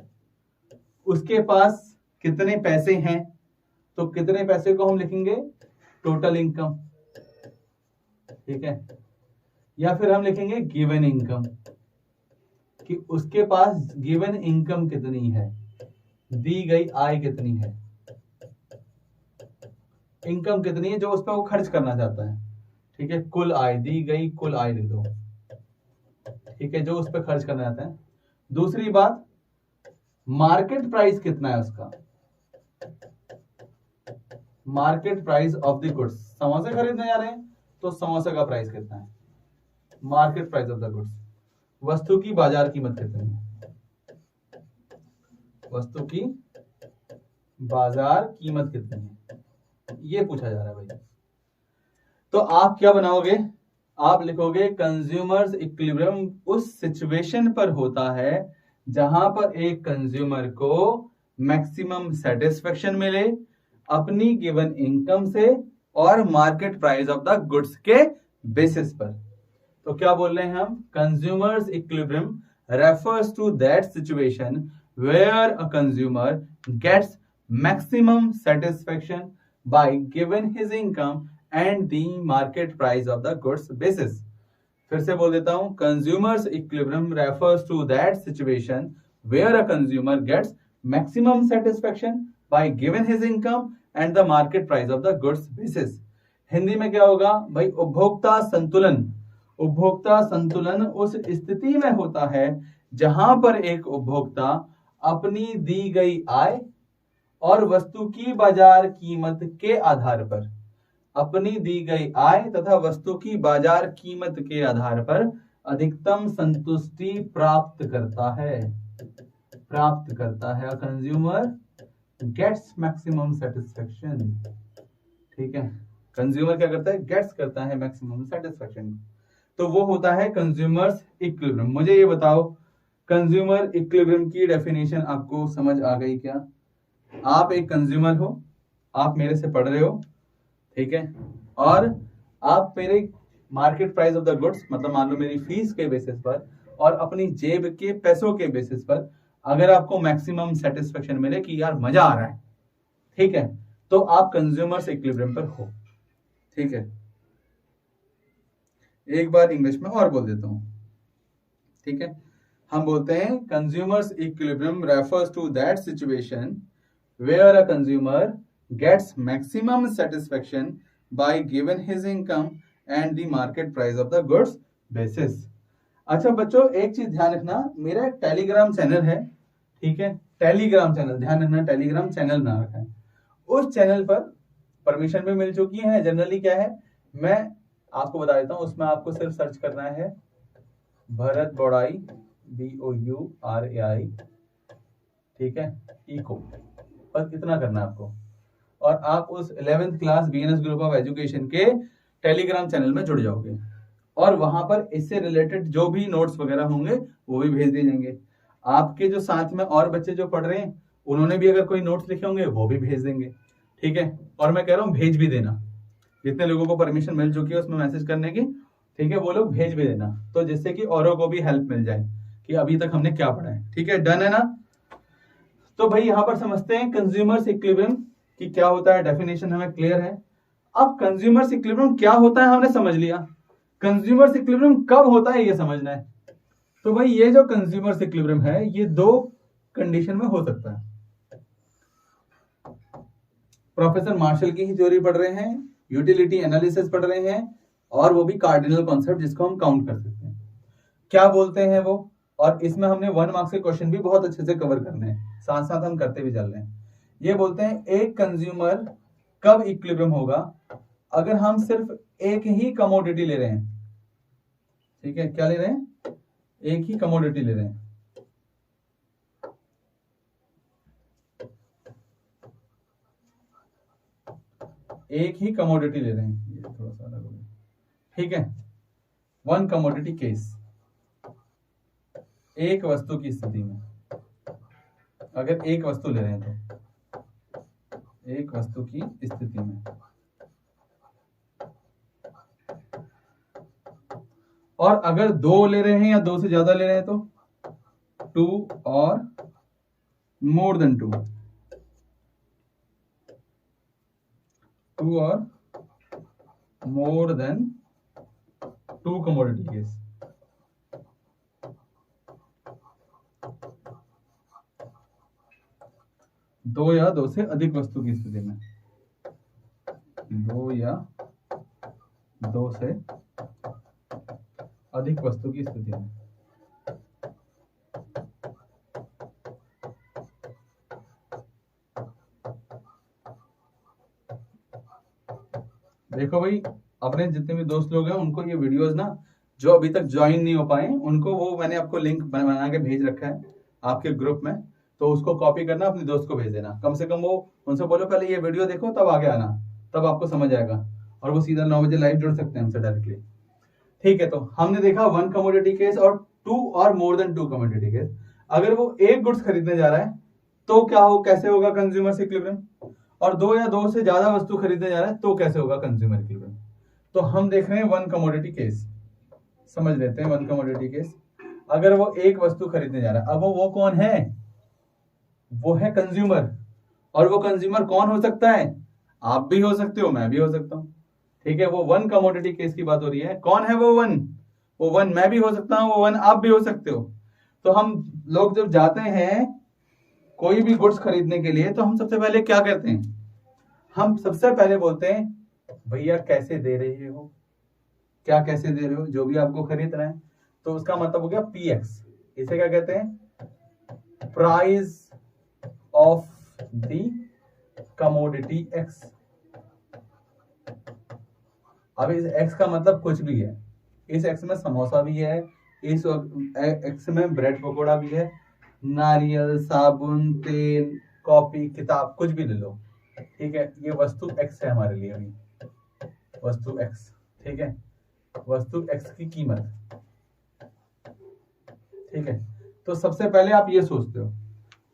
उसके पास कितने पैसे हैं, तो कितने पैसे को हम लिखेंगे टोटल इनकम, ठीक है, या फिर हम लिखेंगे गिवन इनकम, कि उसके पास गिवन इनकम कितनी है, दी गई आय कितनी है, इनकम कितनी है जो उस पर वो खर्च करना चाहता है, ठीक है, कुल आय, दी गई कुल आय लिख दो, ठीक है, जो उस पर खर्च करना चाहता है। दूसरी बात, मार्केट प्राइस कितना है उसका, market price of the goods. समोसे खरीदने जा रहे हैं तो समोसे का प्राइस कितना है, market price of the goods. वस्तु की बाजार कीमत कितनी है, वस्तु की बाजार कीमत कितनी है, ये पूछा जा रहा है भाई। तो आप क्या बनाओगे, आप लिखोगे कंज्यूमर्स इक्विलिब्रियम उस सिचुएशन पर होता है जहां पर एक कंज्यूमर को मैक्सिमम सेटिस्फेक्शन मिले अपनी गिवन इनकम से और market price of the goods के बेसिस पर। तो क्या बोल रहे हैं हम, consumer's equilibrium refers to that situation where a consumer gets maximum satisfaction by given his income and the market price of the goods basis। फिर से बोल देता हूं, consumers equilibrium refers to that situation where a consumer gets maximum satisfaction by given his income and the market price of the goods basis। Hindi में क्या होगा भाई, उपभोक्ता संतुलन। उपभोक्ता संतुलन उस स्थिति में होता है जहां पर एक उपभोक्ता अपनी दी गई आय और वस्तु की बाजार कीमत के आधार पर, अपनी दी गई आय तथा वस्तु की बाजार कीमत के आधार पर अधिकतम संतुष्टि प्राप्त करता है। Consumer gets maximum satisfaction. ठीक है, कंज्यूमर क्या करता है, गेट्स करता है मैक्सिमम सेटिस्फेक्शन। तो वो होता है कंज्यूमर्स इक्विलिब्रियम। मुझे ये बताओ, कंज्यूमर इक्विलिब्रियम की डेफिनेशन आपको समझ आ गई क्या? आप एक कंज्यूमर हो, आप मेरे से पढ़ रहे हो, ठीक है, और आप मेरे market price of the goods, मतलब मान लो मेरी फीस के बेसिस पर और अपनी जेब के पैसों के बेसिस पर अगर आपको मैक्सिमम सेटिस्फेक्शन मिले कि यार मजा आ रहा है, ठीक है, तो आप कंज्यूमर्स इक्विलिब्रियम पर हो। ठीक है, एक बार इंग्लिश में और बोल देता हूं। ठीक है, हम बोलते हैं consumer's equilibrium refers to that situation where a consumer gets maximum satisfaction by given his income and the market price of the goods basis। अच्छा बच्चों, एक चीज ध्यान रखना, मेरा टेलीग्राम चैनल है, ठीक है, टेलीग्राम चैनल, ध्यान रखना टेलीग्राम चैनल ना रखा है। उस चैनल पर परमिशन भी मिल चुकी है। जनरली क्या है, मैं आपको बता देता हूं, उसमें आपको सिर्फ सर्च करना है भरत बौड़ाई, BOURAI, ठीक है, इको, बस इतना करना है आपको, और आप उस 11th class BNS group of education के टेलीग्राम चैनल में जुड़ जाओगे और वहां पर इससे रिलेटेड जो भी नोट्स वगैरह होंगे वो भी भेज दिए जाएंगे। आपके जो साथ में और बच्चे जो पढ़ रहे हैं उन्होंने भी अगर कोई नोट्स लिखे होंगे वो भी भेज देंगे। ठीक है, और मैं कह रहा हूँ भेज भी देना, जितने लोगों को परमिशन मिल चुकी है उसमें मैसेज करने की, ठीक है, वो लोग भेज भी देना, तो जिससे कि औरों को भी हेल्प मिल जाए कि अभी तक हमने क्या पढ़ा है। ठीक है, डन है ना? तो भाई यहां पर समझते हैं कंज्यूमर्स इक्विलिब्रियम कि क्या होता है, डेफिनेशन हमें क्लियर है। अब कंज्यूमर्स इक्विलिब्रियम क्या होता है हमने समझ लिया, कंज्यूमर्स इक्विलिब्रियम कब होता है ये समझना है। तो भाई ये जो कंज्यूमर्स इक्विलिब्रियम है ये दो कंडीशन में हो सकता है। प्रोफेसर मार्शल की ही थ्योरी पढ़ रहे हैं, यूटिलिटी एनालिसिस पढ़ रहे हैं, और वो भी कार्डिनल कॉन्सेप्ट जिसको हम काउंट कर सकते हैं। क्या बोलते हैं वो, और इसमें हमने 1 मार्क्स के क्वेश्चन भी बहुत अच्छे से कवर करने हैं, साथ साथ हम करते भी चल रहे हैं। ये बोलते हैं एक कंज्यूमर कब इक्विलिब्रियम होगा, अगर हम सिर्फ एक ही कमोडिटी ले रहे हैं। ठीक है, क्या ले रहे हैं, एक ही कमोडिटी ले रहे हैं। एक ही कमोडिटी ले रहे हैं, ये थोड़ा सा अलग हो गया। ठीक है, 1 कमोडिटी केस, एक वस्तु की स्थिति में, अगर एक वस्तु ले रहे हैं तो एक वस्तु की स्थिति में, और अगर 2 ले रहे हैं या 2 से ज्यादा ले रहे हैं तो 2 और मोर देन 2, 2 और मोर देन 2 कमोडिटी केस। दो या दो से अधिक वस्तु की स्थिति में, 2 या 2 से अधिक वस्तु की स्थिति में। देखो भाई, अपने जितने भी दोस्त लोग हैं उनको ये वीडियोस ना, जो अभी तक ज्वाइन नहीं हो पाए उनको वो मैंने आपको लिंक बना के भेज रखा है आपके ग्रुप में, तो उसको कॉपी करना, अपने दोस्त को भेज देना। कम से कम वो उनसे बोलो पहले ये वीडियो देखो तब आगे आना, तब आपको समझ आएगा, और वो सीधा 9 बजे लाइव जुड़ सकते हैं हमसे डायरेक्टली। ठीक है, तो हमने देखा 1 कमोडिटी केस और 2 और मोर देन 2 कमोडिटी केस। अगर वो एक गुड्स खरीदने जा रहा है तो क्या हो, कैसे होगा कंज्यूमर इक्विलिब्रियम, और 2 या 2 से ज्यादा वस्तु खरीदने जा रहा है तो कैसे होगा कंज्यूमर इक्विलिब्रियम। तो हम देख रहे हैं 1 कमोडिटी केस, समझ लेते हैं 1 कमोडिटी केस। अगर वो एक वस्तु खरीदने जा रहा है, अब वो कौन है, वो है कंज्यूमर। और वो कंज्यूमर कौन हो सकता है, आप भी हो सकते हो, मैं भी हो सकता हूं। ठीक है, वो 1 कमोडिटी केस की बात हो रही है। कौन है वो 1? वो 1 मैं भी हो सकता हूं, वो 1 आप भी हो सकते हो। तो हम लोग जब जाते हैं कोई भी गुड्स खरीदने के लिए, तो हम सबसे पहले क्या करते हैं, हम सबसे पहले बोलते हैं भैया कैसे दे रहे हो, क्या कैसे दे रहे हो, जो भी आपको खरीदना है। तो उसका मतलब हो गया पीएक्स। इसे क्या कहते हैं, price of the commodity x. अब इस एक्स का मतलब कुछ भी है, इस एक्स में समोसा भी है, इस एक्स में ब्रेड पकोड़ा भी है, नारियल, साबुन, तेल, कॉपी, किताब, कुछ भी ले लो। ठीक है, ये वस्तु एक्स है हमारे लिए, अभी वस्तु एक्स। ठीक है, वस्तु एक्स की कीमत। ठीक है, तो सबसे पहले आप ये सोचते हो,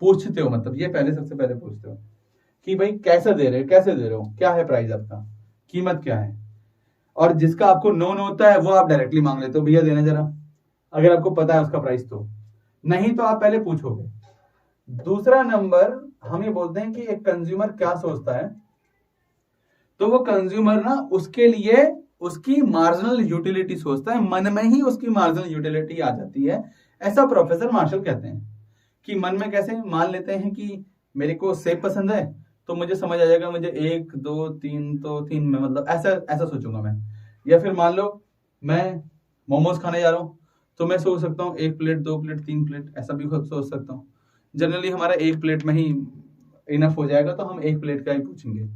पूछते हो, मतलब ये पहले सबसे पहले पूछते हो कि भाई कैसे दे रहे हो, कैसे दे रहे हो, क्या है प्राइस आपका, कीमत क्या है। और जिसका आपको नोन होता है वो आप डायरेक्टली मांग लेते हो, भैया देना जरा, अगर आपको पता है उसका प्राइस तो। नहीं तो आप पहले पूछोगे। दूसरा नंबर, हम ये बोलते हैं कि एक कंज्यूमर क्या सोचता है, तो वो कंज्यूमर ना उसके लिए उसकी मार्जिनल यूटिलिटी सोचता है, मन में ही उसकी मार्जिनल यूटिलिटी आ जाती है। ऐसा प्रोफेसर मार्शल कहते हैं कि मन में कैसे मान लेते हैं कि मेरे को सेब पसंद है तो मुझे समझ आ जाएगा, मुझे 1 2 3 तो 3 में, मतलब ऐसा ऐसा सोचूंगा मैं। या फिर मान लो मैं मोमोज खाने जा रहा हूँ, तो मैं सोच सकता हूँ 1 प्लेट, 2 प्लेट, 3 प्लेट, ऐसा भी खुद सोच सकता हूँ। जनरली हमारा 1 प्लेट में ही इनफ हो जाएगा, तो हम 1 प्लेट का ही पूछेंगे।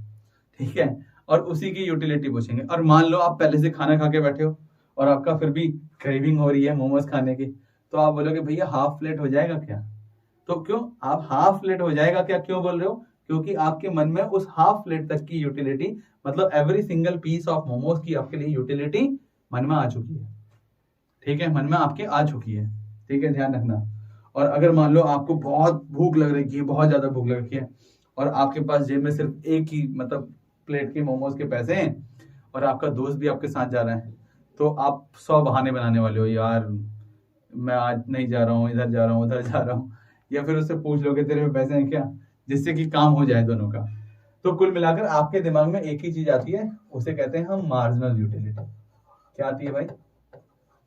ठीक है, और उसी की यूटिलिटी पूछेंगे। और मान लो आप पहले से खाना खा के बैठे हो और आपका फिर भी क्रेविंग हो रही है मोमोज खाने की, तो आप बोलोगे भैया हाफ प्लेट हो जाएगा क्या। तो क्यों आप हाफ प्लेट हो जाएगा क्या क्यों बोल रहे हो, क्योंकि आपके मन में उस हाफ प्लेट तक की यूटिलिटी, मतलब every single piece of momos की आपके लिए यूटिलिटी मन में आ चुकी है। ठीक है, मन में आपके आ चुकी है। ठीक है, ध्यान रखना। और अगर मान लो आपको बहुत भूख लग रही है, बहुत ज्यादा भूख लग रही है, और आपके पास जेब में सिर्फ एक ही मतलब प्लेट के मोमोज के पैसे हैं, और आपका दोस्त भी आपके साथ जा रहा है, तो आप 100 बहाने बनाने वाले हो, यार मैं आज नहीं जा रहा हूँ, इधर जा रहा हूँ, उधर जा रहा हूँ। या फिर उससे पूछ लोगे तेरे में पैसे हैं क्या, जिससे कि काम हो जाए दोनों का। तो कुल मिलाकर आपके दिमाग में एक ही चीज आती है, उसे कहते हैं हम मार्जिनल यूटिलिटी। क्या आती है भाई,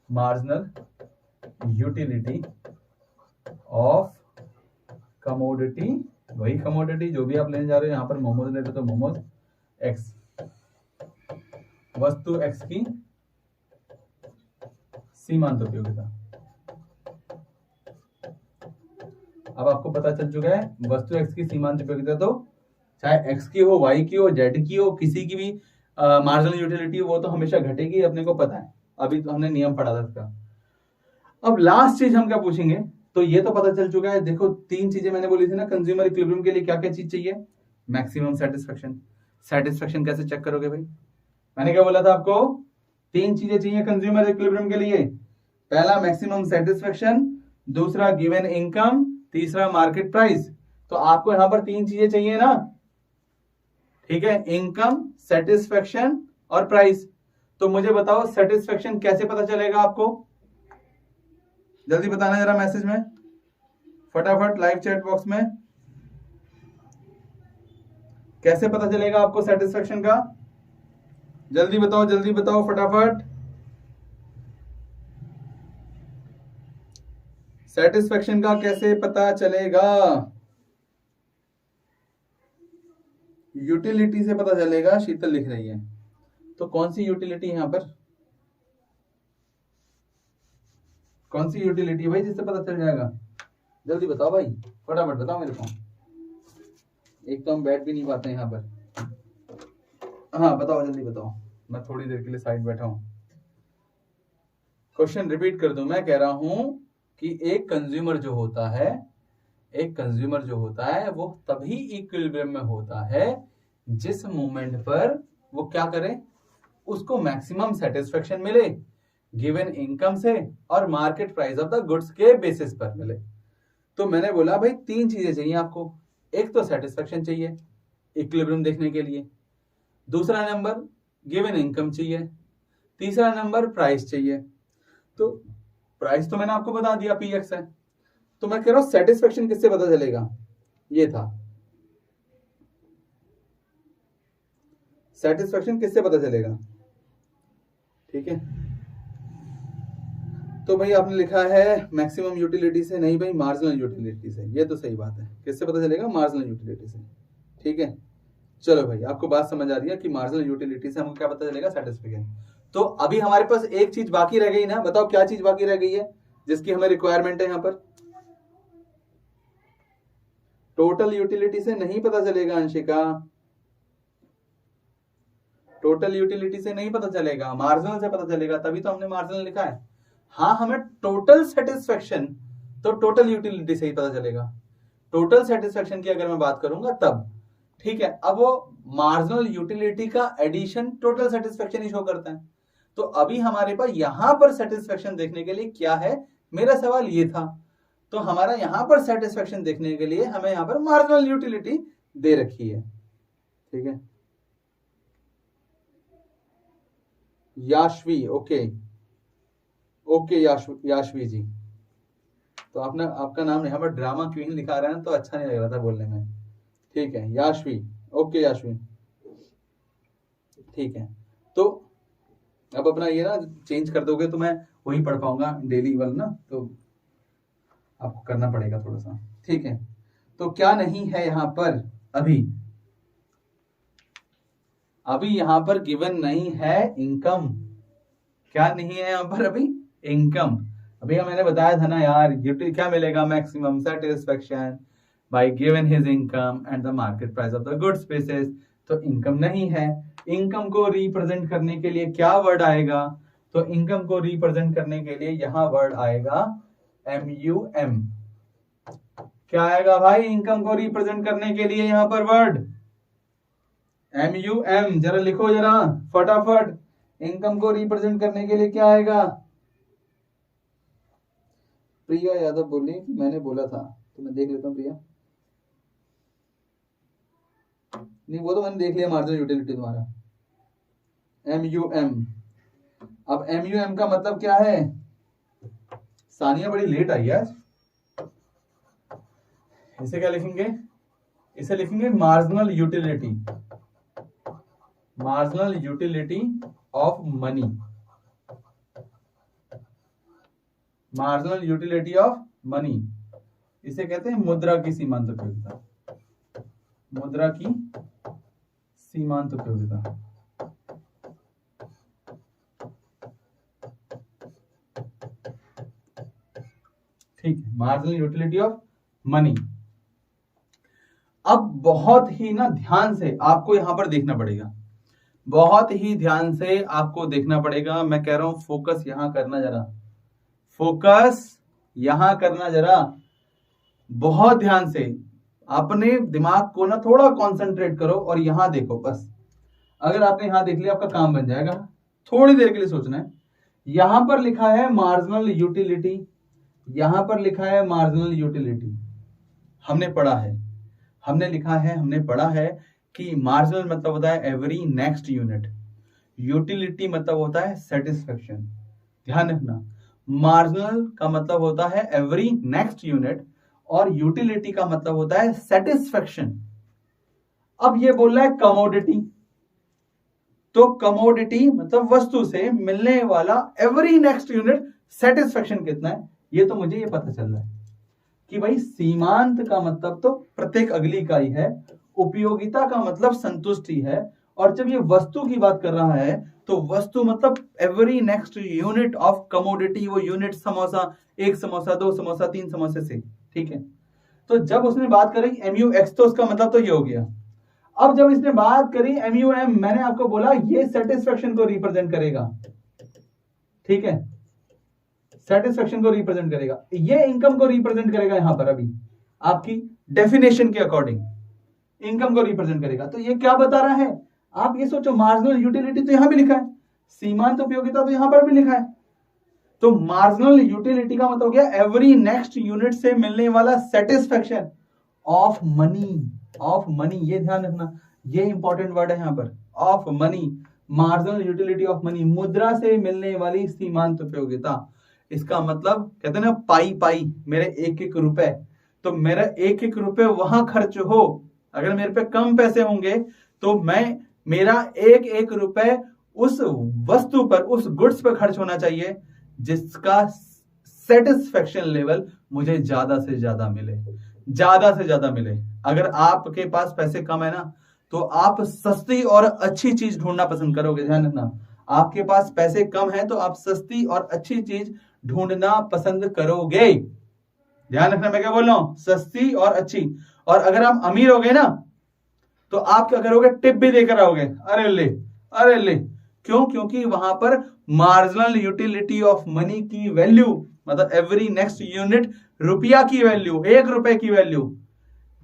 मार्जिनल यूटिलिटी ऑफ कमोडिटी। वही कमोडिटी जो भी आप लेने जा रहे हो, यहाँ पर मोमोज लेते हो तो मोमोज एक्स, वस्तु एक्स की सीमांत उपयोगिता। अब आपको पता चल चुका है वस्तु एक्स की सीमांत उपयोगिता, तो चाहे एक्स की हो, वाई की हो, जेड की हो, किसी की भी मार्जिनल यूटिलिटी वो तो हमेशा घटेगी, अपने को पता है, अभी तो हमने नियम पढ़ा था इसका। अब लास्ट चीज हम क्या पूछेंगे, तो ये तो पता चल चुका है। देखो 3 चीजें मैंने बोली थी ना, कंज्यूमर इक्विलिब्रियम के लिए क्या क्या चीज चाहिए, मैक्सिमम सेटिस्फेक्शन। सेटिस्फेक्शन कैसे चेक करोगे भाई, मैंने क्या बोला था आपको, 3 चीजें चाहिए कंज्यूमर इक्विलिब्रियम के लिए। पहला मैक्सिमम सेटिस्फेक्शन, दूसरा गिवन इनकम, तीसरा मार्केट प्राइस। तो आपको यहां पर 3 चीजें चाहिए ना, ठीक है, इनकम, सेटिस्फेक्शन और प्राइस। तो मुझे बताओ सेटिस्फेक्शन कैसे पता चलेगा आपको, जल्दी बताना जरा मैसेज में फटाफट, लाइव चैट बॉक्स में। कैसे पता चलेगा आपको सेटिस्फेक्शन का, जल्दी बताओ फटाफट। सेटिस्फेक्शन का कैसे पता चलेगा, यूटिलिटी से पता चलेगा, शीतल लिख रही है। तो कौन सी यूटिलिटी यहां पर, कौन सी यूटिलिटी भाई जिससे पता चल जाएगा, जल्दी बताओ भाई, फटाफट बताओ मेरे को। एक तो हम बैठ भी नहीं पाते यहाँ पर। हाँ बताओ, जल्दी बताओ, मैं थोड़ी देर के लिए साइड बैठा हूं। क्वेश्चन रिपीट कर दूं, मैं कह रहा हूं कि एक कंज्यूमर जो होता है वो तभी इक्विलिब्रियम में होता है जिस मोमेंट पर वो क्या करे, उसको मैक्सिमम सेटिस्फेक्शन मिले गिवन इनकम से और market price of the goods के बेसिस पर मिले। तो मैंने बोला भाई तीन चीजें चाहिए आपको, एक तो सेटिस्फेक्शन चाहिए इक्विलिब्रियम देखने के लिए, दूसरा नंबर गिवन इनकम चाहिए, तीसरा नंबर प्राइस चाहिए। तो प्राइस तो मैंने आपको बता दिया पीएक्स है, तो मैं कह रहा हूं सेटिस्फेक्शन किससे पता चलेगा, ये था सेटिस्फेक्शन किससे पता चलेगा, ठीक है। तो भाई आपने लिखा है मैक्सिमम यूटिलिटी से, नहीं भाई मार्जिनल यूटिलिटी से, ये तो सही बात है, किससे पता चलेगा, मार्जिनल यूटिलिटी से, ठीक है। चलो भाई आपको बात समझ आ रही है कि मार्जिनल यूटिलिटी से हमको क्या पता चलेगा, सेटिस्फेक्शन। तो अभी हमारे पास एक चीज बाकी रह गई ना, बताओ क्या चीज बाकी रह गई है जिसकी हमें रिक्वायरमेंट है यहाँ पर। टोटल यूटिलिटी से नहीं पता चलेगा अंशिका, टोटल यूटिलिटी से नहीं पता चलेगा, मार्जिनल से पता चलेगा, तभी तो हमने मार्जिनल लिखा है। हाँ हमें टोटल सेटिस्फेक्शन तो टोटल यूटिलिटी से ही पता चलेगा, टोटल सेटिस्फेक्शन की अगर मैं बात करूंगा तब, ठीक है। अब वो मार्जिनल यूटिलिटी का एडिशन टोटल सेटिस्फेक्शन ही शो करता है। तो अभी हमारे पास यहां पर सेटिस्फेक्शन देखने के लिए क्या है, मेरा सवाल ये था। तो हमारा यहां पर सेटिस्फेक्शन देखने के लिए हमें यहां पर मार्जिनल यूटिलिटी दे रखी है, ठीक है। याशवी, ओके ओके याशवी जी, तो आपने आपका नाम यहाँ पर ड्रामा क्वीन लिखा रहा है तो अच्छा नहीं लग रहा था बोलने में, ठीक है याशवी, ओके याशवी, ठीक है। तो अब अपना ये ना चेंज कर दोगे तो मैं वही पढ़ पाऊंगा डेली वाला ना, तो आपको करना पड़ेगा थोड़ा सा, ठीक है। तो क्या नहीं है यहाँ पर अभी यहाँ पर गिवन नहीं है इनकम, क्या नहीं है यहाँ पर अभी, इनकम। अभी मैंने बताया था ना यार, क्या मिलेगा, maximum satisfaction by given his income and the market price of the goods basis. तो इनकम नहीं है, इनकम को रिप्रेजेंट करने के लिए क्या वर्ड आएगा, तो इनकम को रिप्रेजेंट करने के लिए यहां वर्ड आएगा MUM। क्या आएगा भाई इनकम को रिप्रेजेंट करने के लिए यहां पर वर्ड MUM, जरा लिखो जरा फटाफट, इनकम को रिप्रेजेंट करने के लिए क्या आएगा। प्रिया यादव बोली कि मैंने बोला था, तो मैं देख लेता हूँ प्रिया, नहीं वो तो मैंने देख लिया, मार्जिनल यूटिलिटी तुम्हारा MUM। अब MUM का मतलब क्या है, सानिया बड़ी लेट आई है आज, इसे क्या लिखेंगे, इसे लिखेंगे marginal utility, marginal utility of money, marginal utility of money, इसे कहते हैं मुद्रा की सीमांत उपयोगिता, मुद्रा की सीमांत उपयोगिता, ठीक है, मार्जिनल यूटिलिटी ऑफ मनी। अब बहुत ही ना ध्यान से आपको यहां पर देखना पड़ेगा, बहुत ही ध्यान से आपको देखना पड़ेगा, मैं कह रहा हूं फोकस यहां करना जरा, फोकस यहां करना जरा, बहुत ध्यान से अपने दिमाग को ना थोड़ा कंसंट्रेट करो और यहां देखो बस। अगर आपने यहां देख लिया आपका काम बन जाएगा, थोड़ी देर के लिए सोचना है। यहां पर लिखा है मार्जिनल यूटिलिटी, यहां पर लिखा है मार्जिनल यूटिलिटी, हमने पढ़ा है, हमने लिखा है, हमने पढ़ा है कि मार्जिनल मतलब होता है एवरी नेक्स्ट यूनिट, यूटिलिटी मतलब होता है सेटिस्फेक्शन। ध्यान रखना, मार्जिनल का मतलब होता है एवरी नेक्स्ट यूनिट और यूटिलिटी का मतलब होता है सेटिस्फेक्शन। अब ये बोल रहा है कमोडिटी, तो कमोडिटी मतलब वस्तु से मिलने वाला एवरी नेक्स्ट यूनिट सेटिस्फेक्शन कितना है, ये तो मुझे ये पता चल रहा है कि भाई सीमांत का मतलब तो प्रत्येक अगली इकाई है, उपयोगिता का मतलब संतुष्टि है, और जब ये वस्तु की बात कर रहा है तो वस्तु मतलब every next unit of commodity, वो यूनिट समोसा, एक समोसा, दो समोसा, तीन समोसे से, ठीक है। तो जब उसने बात करी MUX तो उसका मतलब तो ये हो गया। अब जब इसने बात करी MUM, मैंने आपको बोला ये सेटिस्फेक्शन को रिप्रेजेंट करेगा, ठीक है, सेटिस्फेक्शन को रिप्रेजेंट करेगा, ये इनकम को रिप्रेजेंट करेगा यहां पर अभी आपकी डेफिनेशन के अकॉर्डिंग। इनकम को रिप्रेजेंट करेगा। तो ये क्या बता रहा है, आप ये सोचो, मार्जिनल यूटिलिटी तो यहां भी लिखा है, सीमांत उपयोगिता तो यहां पर भी लिखा है। तो मार्जिनल यूटिलिटी का मतलब हो गया एवरी नेक्स्ट यूनिट से मिलने वाला satisfaction of money, of money, ये ध्यान रखना, ये इंपॉर्टेंट वर्ड है यहां पर, of money, marginal utility of money, मुद्रा से मिलने वाली सीमांत उपयोगिता। इसका मतलब कहते हैं ना पाई पाई, मेरे एक एक रुपए, तो मेरा एक एक रुपए वहां खर्च हो, अगर मेरे पे कम पैसे होंगे तो मैं, मेरा एक एक रुपए उस वस्तु पर, उस गुड्स पर खर्च होना चाहिए जिसका सेटिस्फेक्शन लेवल मुझे ज्यादा से ज्यादा मिले, ज्यादा से ज्यादा मिले। अगर आपके पास पैसे कम है ना, तो आप सस्ती और अच्छी चीज ढूंढना पसंद करोगे। ध्यान रखना, आपके पास पैसे कम है तो आप सस्ती और अच्छी चीज ढूंढना पसंद करोगे। ध्यान रखना मैं क्या बोल रहा हूं, सस्ती और अच्छी। और अगर आप अमीर हो गए ना, तो आप क्या करोगे, टिप भी देकर आओगे, अरे ले, अरे ले। क्यों? क्योंकि वहां पर मार्जिनल यूटिलिटी ऑफ मनी की वैल्यू, मतलब एवरी नेक्स्ट यूनिट, रुपया की वैल्यू, एक रुपए की वैल्यू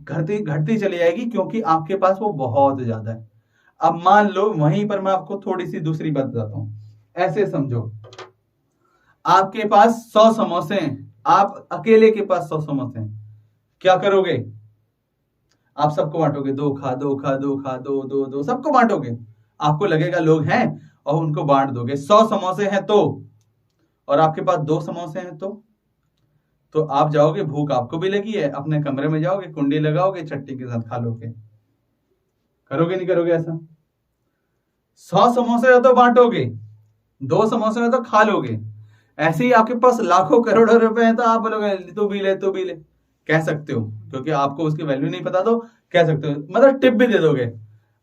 घटती घटती चली जाएगी, क्योंकि आपके पास वो बहुत ज्यादा है। अब मान लो, वहीं पर मैं आपको थोड़ी सी दूसरी बात बताता हूं, ऐसे समझो, आपके पास 100 समोसे हैं, आप अकेले के पास 100 समोसे हैं, क्या करोगे, आप सबको बांटोगे, दो खा, दो खा, दो खा, दो दो दो, सबको बांटोगे। आपको लगेगा लोग हैं और उनको बांट दोगे। 100 समोसे हैं तो, और आपके पास 2 समोसे हैं तो आप जाओगे, भूख आपको भी लगी है, अपने कमरे में जाओगे, कुंडी लगाओगे, चट्टी के साथ खा लोगे। करोगे नहीं करोगे ऐसा? 100 समोसे हो तो बांटोगे, 2 समोसे हो तो खा लोगे। ऐसे ही आपके पास लाखों करोड़ों रुपए हैं तो आप बोलोगे तू भी ले, तू भी ले, कह सकते हो, क्योंकि आपको उसकी वैल्यू नहीं पता तो कह सकते हो, मतलब टिप भी दे दोगे,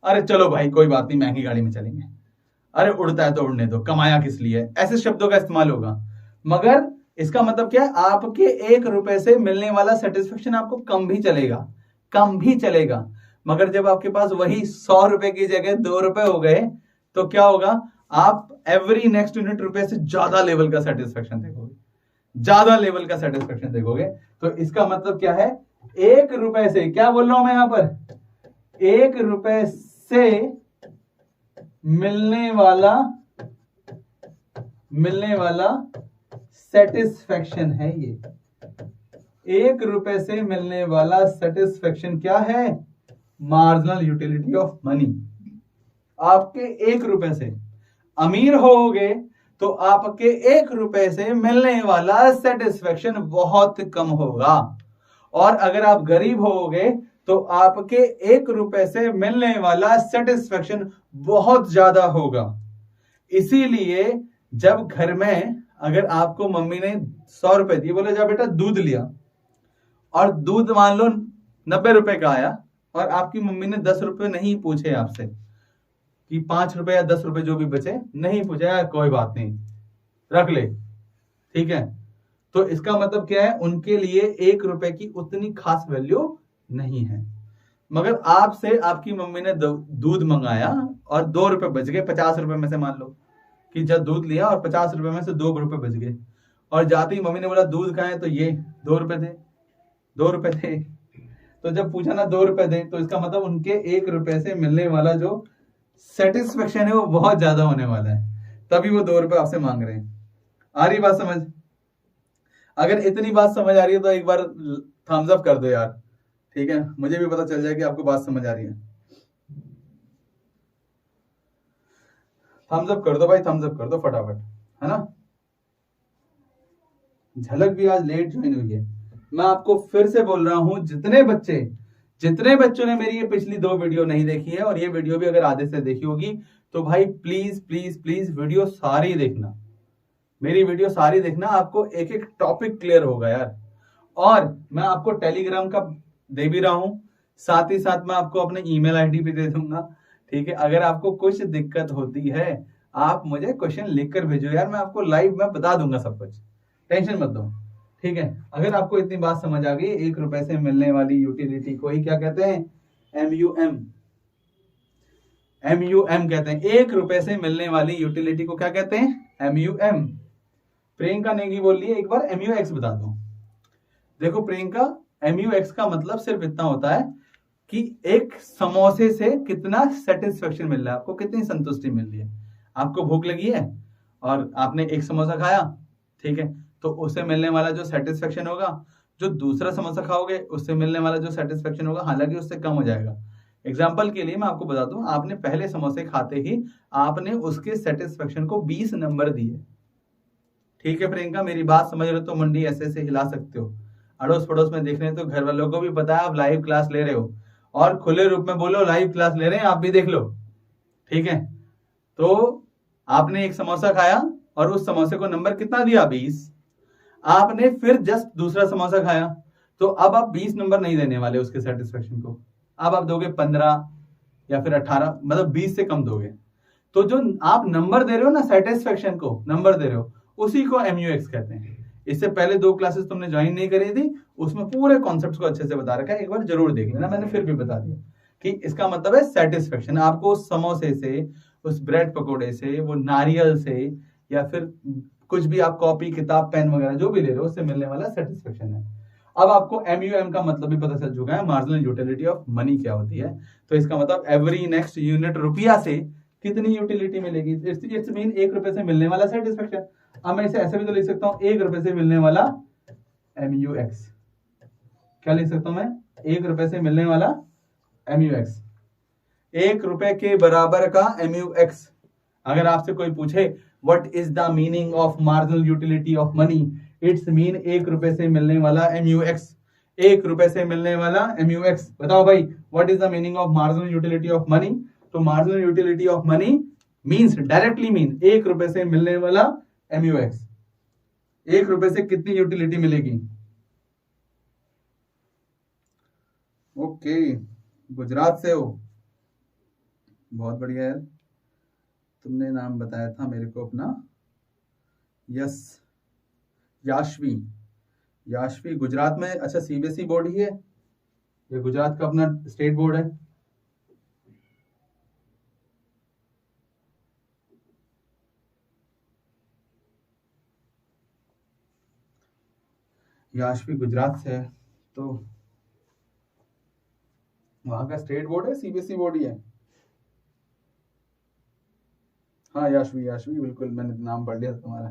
अरे चलो भाई कोई बात नहीं, महंगी गाड़ी में चलेंगे, अरे उड़ता है तो उड़ने दो, कमाया किस लिए, ऐसे शब्दों का इस्तेमाल होगा। मगर इसका मतलब क्या है, आपके एक रुपए से मिलने वाला सेटिस्फेक्शन आपको कम भी चलेगा, कम भी चलेगा। मगर जब आपके पास वही 100 रुपए की जगह 2 रुपए हो गए, तो क्या होगा, आप एवरी नेक्स्ट यूनिट रुपए से ज्यादा लेवल का सेटिस्फेक्शन देखोगे, ज्यादा लेवल का सेटिस्फेक्शन देखोगे। तो इसका मतलब क्या है, एक रुपए से, क्या बोल रहा हूं मैं यहां पर, एक रुपए से मिलने वाला सेटिस्फेक्शन है ये, एक रुपए से मिलने वाला सेटिस्फेक्शन क्या है, मार्जिनल यूटिलिटी ऑफ मनी। आपके एक रुपए से अमीर होगे तो आपके एक रुपए से मिलने वाला सेटिस्फेक्शन बहुत कम होगा, और अगर आप गरीब होगे तो आपके एक रुपए से मिलने वाला सेटिस्फेक्शन बहुत ज्यादा होगा। इसीलिए जब घर में अगर आपको मम्मी ने 100 रुपए दिए, बोले जा बेटा दूध लिया, और दूध मान लो 90 रुपए का आया, और आपकी मम्मी ने 10 रुपए नहीं पूछे आपसे कि 5 रुपए या 10 रुपए जो भी बचे, नहीं पूछा, कोई बात नहीं रख ले, ठीक है, तो इसका मतलब क्या है, उनके लिए एक रुपए की उतनी खास वैल्यू नहीं है। मगर आपसे आपकी मम्मी ने दूध मंगाया और 2 रुपए बच गए 50 रुपए में से, मान लो कि जब दूध लिया और 50 रुपए में से 2 रुपए बच गए, और जाते ही मम्मी ने बोला दूध कहाँ है, तो ये 2 रुपए थे, 2 रुपए थे। तो जब पूछा ना 2 रुपए दे, तो इसका मतलब उनके एक रुपए से मिलने वाला जो सेटिस्फेक्शन है वो बहुत ज्यादा होने वाला है, तभी वो 2 रुपए आपसे मांग रहे हैं। आ रही बात समझ? अगर इतनी बात समझ आ रही है तो एक बार थम्स अप कर दो यार, ठीक है, मुझे भी पता चल जाए कि आपको बात समझ आ रही है। थम्स अप कर दो भाई, थम्स अप कर दो फटाफट, है ना। झलक भी आज लेट ज्वाइन हुई है। मैं आपको फिर से बोल रहा हूं, जितने बच्चों ने मेरी ये पिछली 2 वीडियो नहीं देखी है, और ये वीडियो भी अगर आधे से देखी होगी, तो भाई प्लीज प्लीज प्लीज वीडियो सारी देखना, मेरी वीडियो सारी देखना, आपको एक एक टॉपिक क्लियर होगा यार। और मैं आपको टेलीग्राम का दे भी रहा हूं, साथ ही साथ मैं आपको अपने ईमेल आईडी भी दे दूंगा, ठीक है। अगर आपको कुछ दिक्कत होती है, आप मुझे क्वेश्चन लिखकर भेजो यार, मैं आपको लाइव में बता दूंगा सब कुछ, टेंशन मत दो, ठीक है। अगर आपको इतनी बात समझ आ गई, एक रुपए से मिलने वाली यूटिलिटी को ही क्या कहते हैं, MUM, MUM कहते हैं। एक रुपए से मिलने वाली यूटिलिटी को क्या कहते हैं, MUM। प्रियंका नेगी बोल रही है, एक बार MUX बता दो। देखो प्रियंका, MUX का मतलब सिर्फ इतना होता है कि एक समोसे से कितना सेटिस्फेक्शन मिल रहा है, आपको कितनी संतुष्टि मिल रही है। आपको भूख लगी है और आपने एक समोसा खाया, ठीक है, तो उससे मिलने वाला जो सेटिस्फेक्शन होगा, जो दूसरा समोसा खाओगे उससे मिलने वाला जो सेटिस्फेक्शन होगा, हालांकि उससे कम हो जाएगा। एग्जाम्पल के लिए मैं आपको बता दूं, आपने पहले समोसे खाते ही आपने उसके सेटिस्फेक्शन को 20 नंबर दिए। ठीक है प्रियंका, मेरी बात समझ रहे हो तो मंडी ऐसे ऐसे हिला सकते हो। अड़ोस पड़ोस में देख रहे हैं तो घर वालों को भी पता है आप लाइव क्लास ले रहे हो, और खुले रूप में बोलो लाइव क्लास ले रहे हैं, आप भी देख लो। ठीक है, तो आपने एक समोसा खाया और उस समोसे को नंबर कितना दिया, 20। आपने फिर जस्ट दूसरा समोसा खाया, तो अब आप 20 नंबर नहीं देने वाले उसके सेटिस्फेक्शन को, अब आप दोगे 15 या फिर 18, मतलब 20 से कम दोगे। तो जो आप नंबर दे रहे हो ना, सेटिस्फेक्शन को नंबर दे रहे हो, उसी को MUX कहते हैं। इससे पहले 2 क्लासेस तुमने ज्वाइन नहीं करी थी, उसमें पूरे कॉन्सेप्ट्स को अच्छे से बता रखा है, एक बार जरूर देख लेना, मैंने फिर भी बता दिया कि इसका मतलब है सेटिस्फेक्शन। आपको उस समोसे से, उस ब्रेड पकोड़े से, वो नारियल से, या फिर कुछ भी आप कॉपी किताब पेन वगैरह जो भी ले रहे हो, उससे मिलने वाला सेटिस्फेक्शन है। अब आपको MUM का मतलब भी पता चल चुका है, मार्जिनल यूटिलिटी ऑफ मनी क्या होती है। तो इसका मतलब एवरी नेक्स्ट यूनिट रुपया से कितनी यूटिलिटी मिलेगी, इट्स मीन 1 रुपए से मिलने वाला सेटिस्फेक्शन। अब मैं इसे ऐसे भी तो लिख सकता हूं, 1 रुपए से मिलने वाला MUX। क्या लिख सकता हूं मैं, 1 रुपए से मिलने वाला MUX, 1 रुपए के बराबर का MUX। अगर आपसे कोई पूछे what is the meaning of marginal utility of money, it's mean 1 रुपए से मिलने वाला MUX। 1 रुपए से मिलने वाला MUX। बताओ भाई, what is the meaning of marginal utility of money. तो marginal utility of money means, directly mean 1 रुपए से मिलने वाला MUX। 1 रुपए से कितनी यूटिलिटी मिलेगी। ओके, गुजरात से हो, बहुत बढ़िया यार, तुमने नाम बताया था मेरे को अपना, यस, याशवी। याशवी गुजरात में, अच्छा CBSE बोर्ड ही है, ये गुजरात का अपना स्टेट बोर्ड है। याशवी गुजरात से है, तो वहां का स्टेट बोर्ड है, CBSE बोर्ड ही है। हाँ याशवी, याशवी बिल्कुल, मैंने नाम पढ़ लिया तुम्हारा।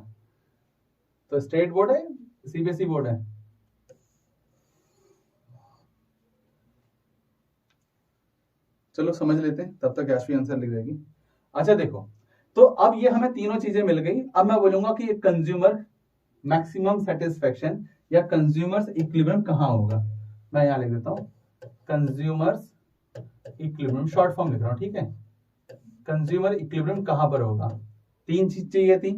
तो स्टेट बोर्ड है, CBSE बोर्ड है। चलो समझ लेते हैं, तब तक याशवी आंसर लिख देगी। अच्छा देखो, तो अब ये हमें तीनों चीजें मिल गई। अब मैं बोलूंगा कि कंज्यूमर मैक्सिमम सेटिस्फेक्शन या कंज्यूमर्स इक्विलिब्रियम कहां होगा। मैं यहां लिख देता हूं कंज्यूमर्स इक्विलिब्रियम, शॉर्ट फॉर्म लिख रहा हूं, ठीक है। कंज्यूमर इक्विलिब्रियम कहां पर होगा, 3 चीज चाहिए थी,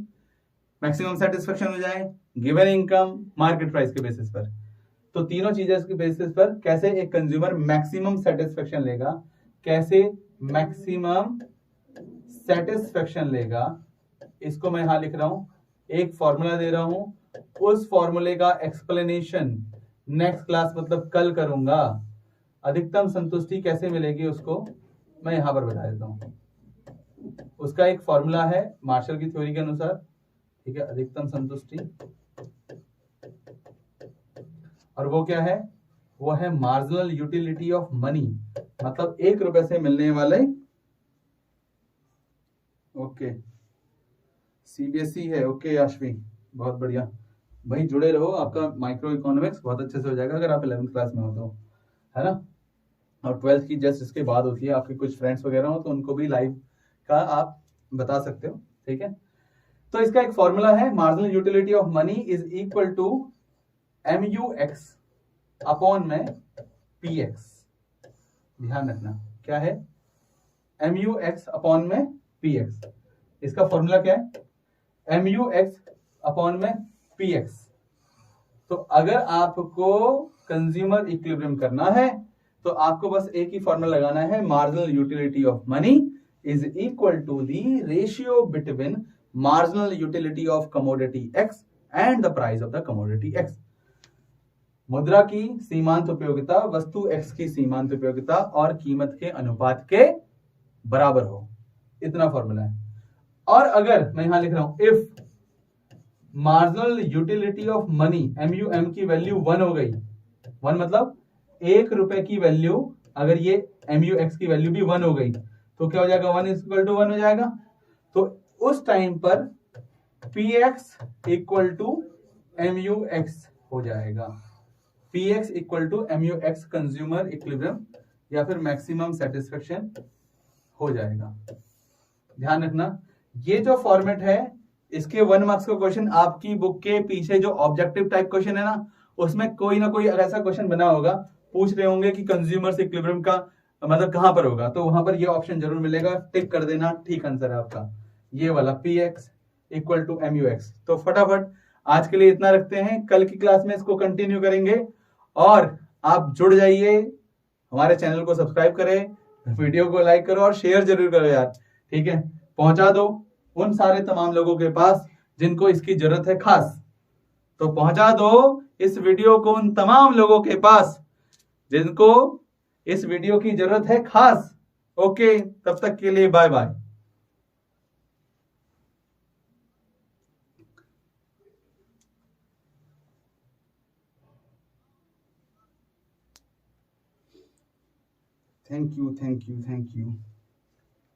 मैक्सिमम सेटिस्फेक्शन हो जाए, गिवन इनकम, मार्केट प्राइस के बेसिस पर। तो तीनों चीजें के बेसिस पर कैसे एक कंज्यूमर मैक्सिमम सेटिस्फेक्शन लेगा, कैसे मैक्सिमम सेटिस्फेक्शन लेगा, इसको मैं यहां लिख रहा हूं, एक फॉर्मूला दे रहा हूं, उस फॉर्मूले का एक्सप्लेनेशन नेक्स्ट क्लास मतलब कल करूंगा। अधिकतम संतुष्टि कैसे मिलेगी उसको मैं यहां पर बता देता हूं। उसका एक फॉर्मूला है मार्शल की थ्योरी के अनुसार, ठीक है, अधिकतम संतुष्टि, और वो क्या है, वो है मार्जिनल यूटिलिटी ऑफ मनी, मतलब 1 रुपए से मिलने वाले। ओके, CBSE है, ओके याशवी, बहुत बढ़िया भाई, जुड़े रहो, आपका माइक्रो इकोनॉमिक्स बहुत अच्छे से हो जाएगा अगर आप 11th क्लास में हो तो, है ना। और 12th की जस्ट इसके बाद होती है, आपके कुछ फ्रेंड्स वगैरह हो तो उनको भी लाइव का आप बता सकते हो, ठीक है। तो इसका एक फॉर्मूला है, marginal utility of money is equal to MUX upon में PX। ध्यान रखना क्या है, MUX अपॉन में PX। इसका फॉर्मूला क्या है, MUX अपॉन में PX। तो अगर आपको कंज्यूमर इक्विलिब्रियम करना है तो आपको बस एक ही फॉर्मूला लगाना है, marginal utility of money is equal to the ratio between marginal utility of commodity X and the price of the commodity X। मुद्रा की सीमांत उपयोगिता वस्तु X की सीमांत उपयोगिता और कीमत के अनुपात के बराबर हो, इतना फॉर्मूला है। और अगर मैं यहां लिख रहा हूं if marginal utility of money MUM की वैल्यू 1 हो गई, 1 मतलब 1 रुपए की वैल्यू अगर ये mu(x) की वैल्यू भी 1 हो गई तो क्या हो जाएगा, 1 इज इक्वल टू 1 हो जाएगा। तो उस टाइम पर px इक्वल टू mu(x) हो जाएगा। px equal to mu(x) consumer equilibrium या फिर मैक्सिमम सेटिस्फेक्शन हो जाएगा। ध्यान रखना, ये जो फॉर्मेट है इसके 1 मार्क्स का क्वेश्चन आपकी बुक के पीछे जो ऑब्जेक्टिव टाइप क्वेश्चन है ना, उसमें कोई ना कोई ऐसा क्वेश्चन बना होगा, पूछ रहे होंगे कि कंज्यूमर इक्विलिब्रियम का मतलब कहां पर होगा, तो वहां पर ये ऑप्शन जरूर मिलेगा, टिक कर देना, ठीक आंसर है आपका ये वाला px इक्वल टू mu(x). तो फटाफट आज के लिए इतना रखते हैं, कल की क्लास में इसको कंटिन्यू करेंगे। और आप जुड़ जाइए, हमारे चैनल को सब्सक्राइब करें, वीडियो को लाइक करो और शेयर जरूर करो यार, ठीक है। पहुंचा दो उन सारे तमाम लोगों के पास जिनको इसकी जरूरत है खास, तो पहुंचा दो इस वीडियो को उन तमाम लोगों के पास जिनको इस वीडियो की जरूरत है खास। ओके, तब तक के लिए bye bye. Thank you, thank you, thank you.